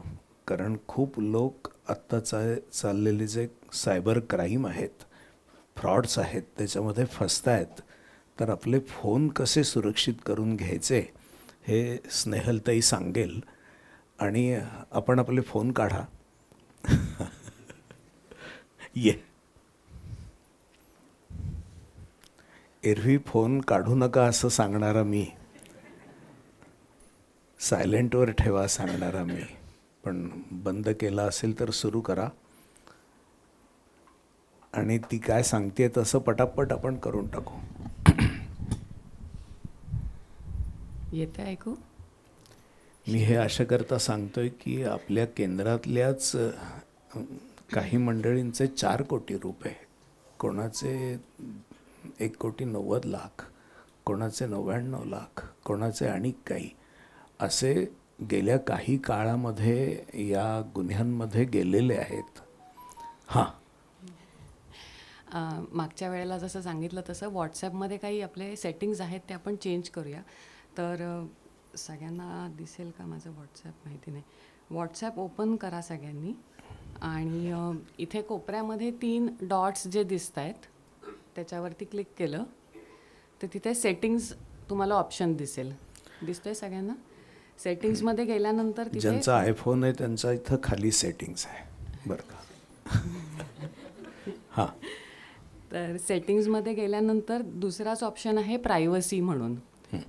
कारण खूप लोक आत्ता चाललेले जे सायबर क्राईम आहेत, फ्रॉड्स आहेत, त्याच्यामध्ये फसत आहेत. तर आपले फोन कसे सुरक्षित करून घ्यायचे हे स्नेहलताई सांगेल. आणि आपण आपले फोन काढा. ये, एरवी फोन काढू नका असं सांगणारा मी, सायलेंटवर ठेवा सांगणारा मी, पण बंद केला असेल तर सुरू करा. आणि ती काय सांगते तसं पटापट आपण करून टाकू. येते ऐकू? मी हे आशा करता सांगतोय की आपल्या केंद्रातल्याच काही मंडळींचे 4 कोटी रुपये, कोणाचे 1,90,00,000, कोणाचे 99 लाख, कोणाचे आणि काही असे गेल्या काही काळामध्ये या गुन्ह्यांमध्ये गेलेले आहेत. हां, मागच्या वेळेला जसं सांगितलं तसं व्हॉट्सॲपमध्ये काही आपले सेटिंग्ज आहेत ते आपण चेंज करूया. तर सगळ्यांना दिसेल का माझं व्हॉट्सॲप? माहिती नाही. व्हॉट्सॲप ओपन करा सगळ्यांनी आणि इथे कोपऱ्यामध्ये 3 डॉट्स जे दिसत आहेत त्याच्यावरती क्लिक केलं तर तिथे सेटिंग्ज तुम्हाला ऑप्शन दिसतोय सगळ्यांना. सेटिंग्जमध्ये गेल्यानंतर तिथे ज्यांचा आयफोन आहे त्यांचा इथं खाली सेटिंग्ज आहे बरं का. हां, तर सेटिंग्जमध्ये गेल्यानंतर दुसराच ऑप्शन आहे प्रायव्हसी म्हणून.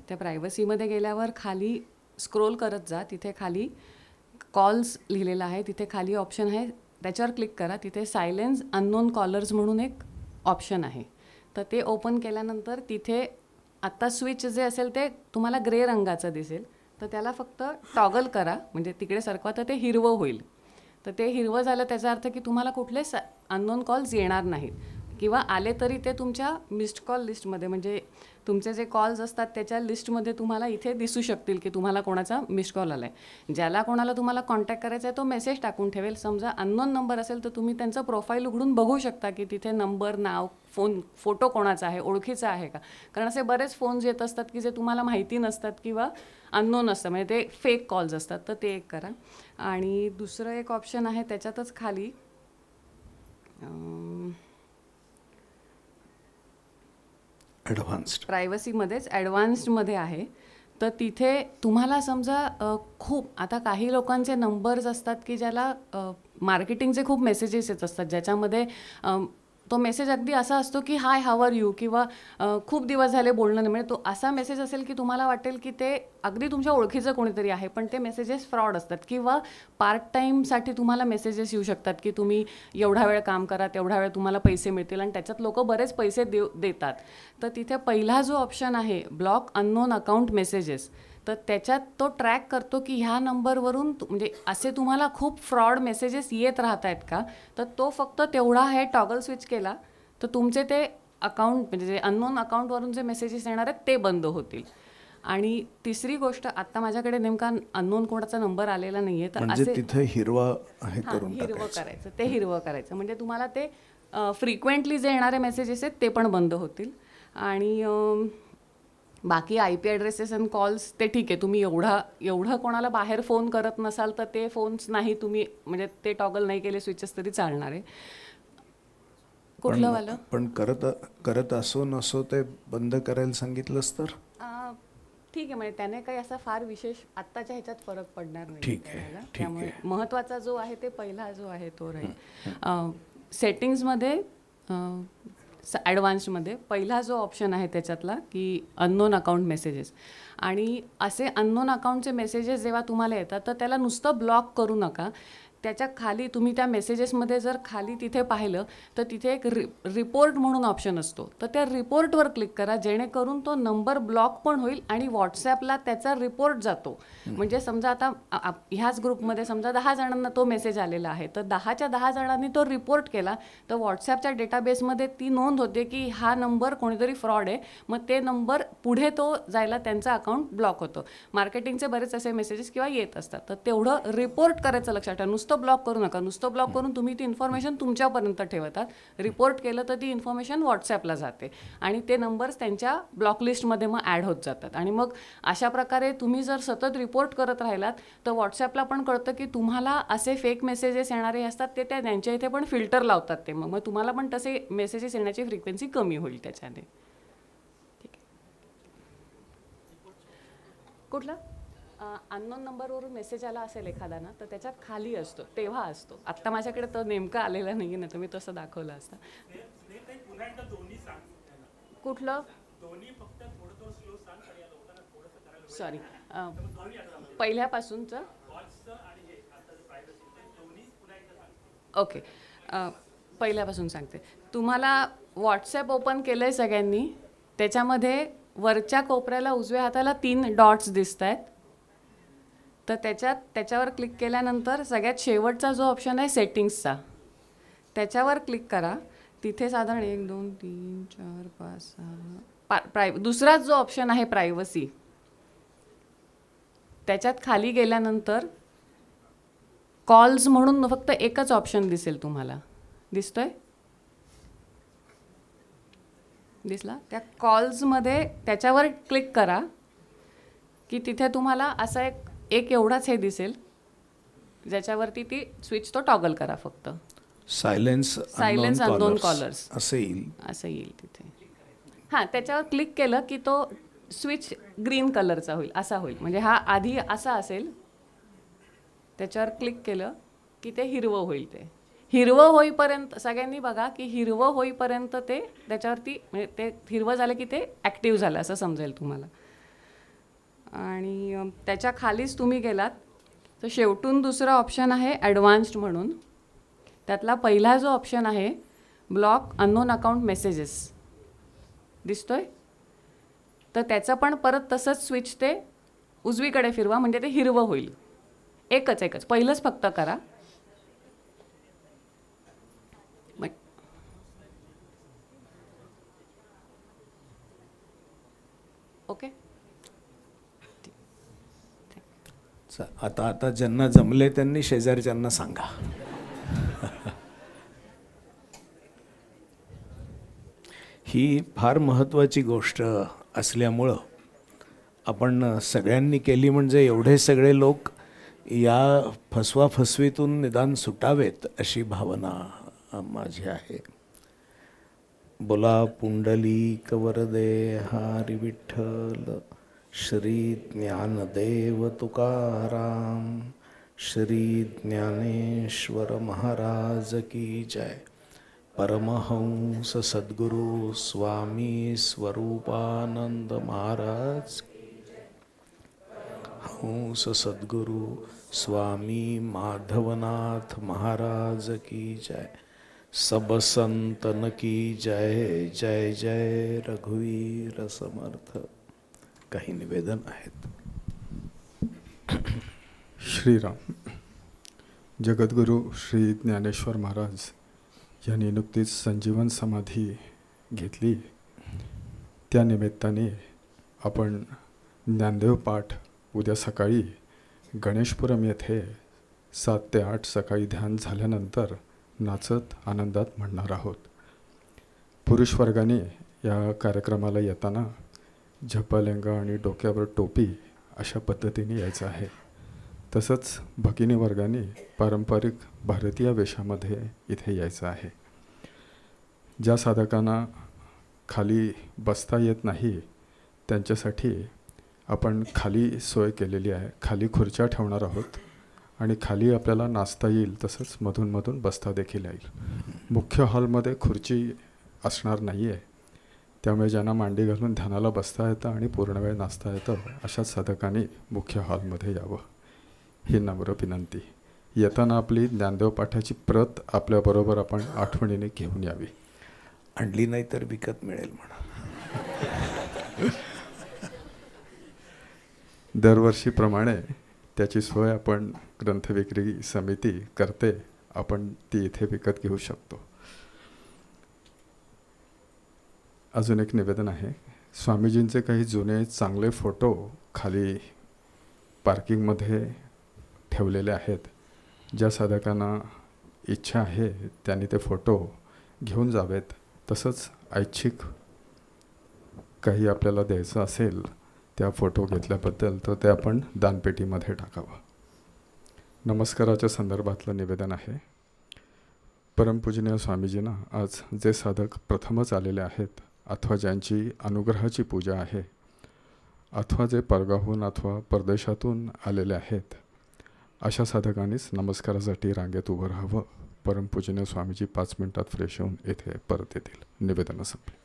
त्या प्रायव्हसीमध्ये गेल्यावर खाली स्क्रोल करत जा. तिथे खाली कॉल्स लिहिलेला आहे, तिथे खाली ऑप्शन आहे, त्याच्यावर क्लिक करा. तिथे सायलेन्स अननोन कॉलर्स म्हणून एक ऑप्शन आहे. तर ते ओपन केल्यानंतर तिथे आत्ता स्विच जे असेल ते तुम्हाला ग्रे रंगाचं दिसेल. तर त्याला फक्त टॉगल करा, म्हणजे तिकडे सरकवा तर ते हिरवं होईल. तर ते हिरवं झालं त्याचा अर्थ की तुम्हाला कुठले अननोन कॉल्स येणार नाहीत, किंवा आले तरी ते तुमच्या मिस्ड कॉल लिस्टमध्ये, म्हणजे तुमचे जे कॉल्स असतात त्याच्या लिस्टमध्ये तुम्हाला इथे दिसू शकतील की तुम्हाला कोणाचा मिस्ड कॉल आला आहे. ज्याला कोणाला तुम्हाला कॉन्टॅक्ट करायचा आहे तो मेसेज टाकून ठेवेल. समजा अननोन नंबर असेल तर तुम्ही त्यांचं प्रोफाईल उघडून बघू शकता की तिथे नंबर, नाव, फोटो कोणाचा आहे, ओळखीचा आहे का. कारण असे बरेच फोन्स येत असतात की जे तुम्हाला माहिती नसतात किंवा अननोन असतं, म्हणजे ते फेक कॉल्स असतात. तर ते एक करा. आणि दुसरं एक ऑप्शन आहे त्याच्यातच खाली ॲडव्हान्स्ड, प्रायव्हसीमध्येच ॲडव्हान्स्डमध्ये आहे. तर तिथे तुम्हाला समजा खूप आता काही लोकांचे नंबर्स असतात की ज्याला मार्केटिंगचे खूप मेसेजेस येत असतात, ज्याच्यामध्ये तो मेसेज अगदी असा असतो की हाय हाव आर यू, किंवा खूप दिवस झाले बोलणं नाही, म्हणजे तो असा मेसेज असेल की तुम्हाला वाटेल की ते अगदी तुमच्या ओळखीचं कोणीतरी आहे, पण ते मेसेजेस फ्रॉड असतात. किंवा पार्ट टाईमसाठी तुम्हाला मेसेजेस येऊ शकतात की तुम्ही एवढा वेळ काम करा, तेवढा वेळ तुम्हाला पैसे मिळतील, आणि त्याच्यात लोक बरेच पैसे देतात. तर तिथे पहिला जो ऑप्शन आहे ब्लॉक अननोन अकाउंट मेसेजेस, तर त्याच्यात तो ट्रॅक करतो की ह्या नंबरवरून म्हणजे असे तुम्हाला खूप फ्रॉड मेसेजेस येत राहत आहेत का, तर तो फक्त तेवढा हे टॉगल स्विच केला तर तुमचे ते अकाउंट म्हणजे जे अननोन अकाउंटवरून जे मेसेजेस येणार आहेत ते बंद होतील. आणि तिसरी गोष्ट, आता माझ्याकडे नेमका अननोन कोणाचा नंबर आलेला नाही आहे, तर म्हणजे असे तिथे हिरवा हे करून हिरवं टाकायचं. करायचं, ते हिरवं करायचं, म्हणजे तुम्हाला ते फ्रिक्वेंटली जे येणारे मेसेजेस आहेत ते पण बंद होतील. आणि बाकी IP ॲड्रेसेस अँड कॉल्स ते ठीक आहे, तुम्ही एवढं कोणाला बाहेर फोन करत नसाल तर ते फोन्स नाही तुम्ही म्हणजे ते टॉगल नाही केले स्विचेस तरी चालणार आहे. कुठलं वालं? पण करत असो नसो ते बंद करायला सांगितलंस तर ठीक आहे, म्हणजे त्याने काही असा फार विशेष आत्ताच्या ह्याच्यात फरक पडणार नाही. ठीक आहे. त्यामुळे महत्त्वाचा जो आहे ते पहिला जो आहे तो राहील. सेटिंग्समध्ये ॲडव्हान्समध्ये पहिला जो ऑप्शन आहे त्याच्यातला की अननोन अकाउंट मेसेजेस, आणि असे अननोन अकाउंटचे मेसेजेस जेव्हा तुम्हाला येतात तर त्याला नुसतं ब्लॉक करू नका. त्याच्या खाली तुम्ही त्या मेसेजेसमध्ये जर खाली तिथे पाहिलं तर तिथे एक रिपोर्ट म्हणून ऑप्शन असतो, तर त्या रिपोर्टवर क्लिक करा, जेणेकरून तो नंबर ब्लॉक पण होईल आणि व्हॉट्सॲपला त्याचा रिपोर्ट जातो. म्हणजे समजा आता ह्याच ग्रुपमध्ये समजा 10 जणांना तो मेसेज आलेला आहे, तर 10च्या 10 जणांनी तो रिपोर्ट केला तर व्हॉट्सॲपच्या डेटाबेसमध्ये ती नोंद होते की हा नंबर कोणीतरी फ्रॉड आहे, मग ते नंबर पुढे तो जायला त्यांचा अकाउंट ब्लॉक होतो. मार्केटिंगचे बरेच असे मेसेजेस किंवा येत असतात, तर तेवढं रिपोर्ट करायचं लक्षात ठेवा. नुसतं ब्लॉक करू नका. नुसतं ब्लॉक करून तुम्ही ती इन्फॉर्मेशन तुमच्यापर्यंत ठेवतात. रिपोर्ट केलं तर ती इन्फॉर्मेशन व्हॉट्सॲपला जाते आणि ते नंबर्स त्यांच्या ब्लॉक लिस्टमध्ये मग ॲड होत जातात. आणि मग अशा प्रकारे तुम्ही जर सतत रिपोर्ट करत राहिलात तर व्हॉट्सॲपला पण कळतं की तुम्हाला असे फेक मेसेजेस येणारे असतात, ते त्यांच्या इथे पण फिल्टर लावतात ते, मग तुम्हाला पण तसे मेसेजेस येण्याची फ्रिक्वेन्सी कमी होईल त्याच्याने. ठीक आहे. कुठला अननोन नंबरवरून मेसेज आला असेल एखादा ना, तर त्याच्यात खाली असतो, तेव्हा असतो. आत्ता माझ्याकडे तो नेमका आलेला नाही आहे ना, तर मी तसं दाखवलं असतं. कुठलं? सॉरी, पहिल्यापासूनचं. ओके, पहिल्यापासून सांगते तुम्हाला. व्हॉट्सॲप ओपन केलं आहे सगळ्यांनी, त्याच्यामध्ये वरच्या कोपऱ्याला उजव्या हाताला 3 डॉट्स दिसत आहेत, तर त्याच्यावर क्लिक केल्यानंतर सगळ्यात शेवटचा जो ऑप्शन आहे सेटिंग्सचा, त्याच्यावर क्लिक करा. तिथे साधारण 1 2 3 4 5 6 दुसरा जो ऑप्शन आहे प्रायव्हसी, त्याच्यात खाली गेल्यानंतर कॉल्स म्हणून फक्त एकच ऑप्शन दिसेल तुम्हाला. दिसतोय? दिसला? त्या कॉल्समध्ये त्याच्यावर क्लिक करा की तिथे तुम्हाला असा एक एवढाच हे दिसेल, ज्याच्यावरती ती स्विच तो टॉगल करा फक्त. सायलेन्स अननोन कॉलर्स असं येईल तिथे. हां, त्याच्यावर क्लिक केलं की तो स्विच ग्रीन कलरचा होईल, असा होईल. म्हणजे हा आधी असा असेल, त्याच्यावर क्लिक केलं की ते हिरवं होईल. ते हिरवं होईपर्यंत सगळ्यांनी बघा की हिरवं होईपर्यंत ते त्याच्यावरती म्हणजे ते हिरवं झालं की ते ॲक्टिव्ह झालं असं समजेल तुम्हाला. आणि त्याच्या खालीच तुम्ही गेलात तर शेवटून दुसरा ऑप्शन आहे ॲडव्हान्स्ड म्हणून. त्यातला पहिला जो ऑप्शन आहे ब्लॉक अननोन अकाउंट मेसेजेस, दिसतोय? तर त्याचं पण परत तसंच स्विच ते उजवीकडे फिरवा, म्हणजे ते हिरवं होईल. एकच पहिलंच फक्त करा. ओके. आता ज्यांना जमले त्यांनी शेजारच्यांना सांगा. ही फार महत्त्वाची गोष्ट असल्यामुळं आपण सगळ्यांनी केली म्हणजे एवढे सगळे लोक या फसवाफसवीतून निदान सुटावेत अशी भावना माझी आहे. बोला पुंडलिक वरदे हरी विठ्ठल. श्री ज्ञानदेव तुकाराम. श्री ज्ञानेश्वर महाराज की जय. परमहंस सद्गुरु स्वामी स्वरूपानंद महाराज, हंस सद्गुरु स्वामी माधवनाथ महाराज की जय, सब संतन की जय. जय जय रघुवीर समर्थ. काही निवेदन आहेत. श्रीराम. जगद्गुरू श्री ज्ञानेश्वर महाराज यांनी नुकतीच संजीवन समाधी घेतली. त्या निमित्ताने आपण ज्ञानदेव पाठ उद्या सकाळी गणेशपुरम येथे 7 ते 8 सकाळी ध्यान झाल्यानंतर नाचत आनंदात म्हणणार आहोत. पुरुष वर्गाने या कार्यक्रमाला येताना झपालेंगा आणि डोक्यावर टोपी अशा पद्धतीने यायचं आहे. तसंच भगिनी वर्गाने पारंपरिक भारतीय वेशामध्ये इथे यायचं आहे. ज्या साधकांना खाली बसता येत नाही त्यांच्यासाठी आपण खाली सोय केलेली आहे. खाली खुर्च्या ठेवणार आहोत आणि खाली आपल्याला नाचता येईल, तसंच मधून बसता देखील येईल. मुख्य हॉलमध्ये खुर्ची असणार नाही आहे, त्यामुळे ज्यांना मांडी घालून ध्यानाला बसता येतं आणि पूर्ण वेळ नाचता येतं अशाच साधकांनी मुख्य हॉलमध्ये यावं ही नम्र विनंती. येताना आपली ज्ञानदेव पाठाची प्रत आपल्याबरोबर आपण आठवणीने घेऊन यावी. आणली नाही तर विकत मिळेल म्हणा. दरवर्षीप्रमाणे त्याची सोय आपण ग्रंथविक्री समिती करते, आपण ती इथे विकत घेऊ शकतो. अजून एक निवेदन आहे. स्वामीजींचे काही जुने चांगले फोटो खाली पार्किंगमध्ये ठेवलेले आहेत. ज्या साधकांना इच्छा आहे त्यांनी ते फोटो घेऊन जावेत. तसंच ऐच्छिक काही आपल्याला द्यायचं असेल त्या फोटो घेतल्याबद्दल तर ते आपण दानपेटीमध्ये टाकावं. नमस्काराच्या संदर्भातलं निवेदन आहे. परमपूजनीय स्वामीजींना आज जे साधक प्रथमच आलेले आहेत अथवा ज्यांची अनुग्रहाची पूजा आहे अथवा जे परगाहून अथवा परदेशातून आलेले आहेत अशा साधकांनीच नमस्कारासाठी रांगेत उभं राहावं. परमपूजनीय स्वामीजी 5 मिनिटात फ्रेश होऊन येथे परत येतील. निवेदन संपले.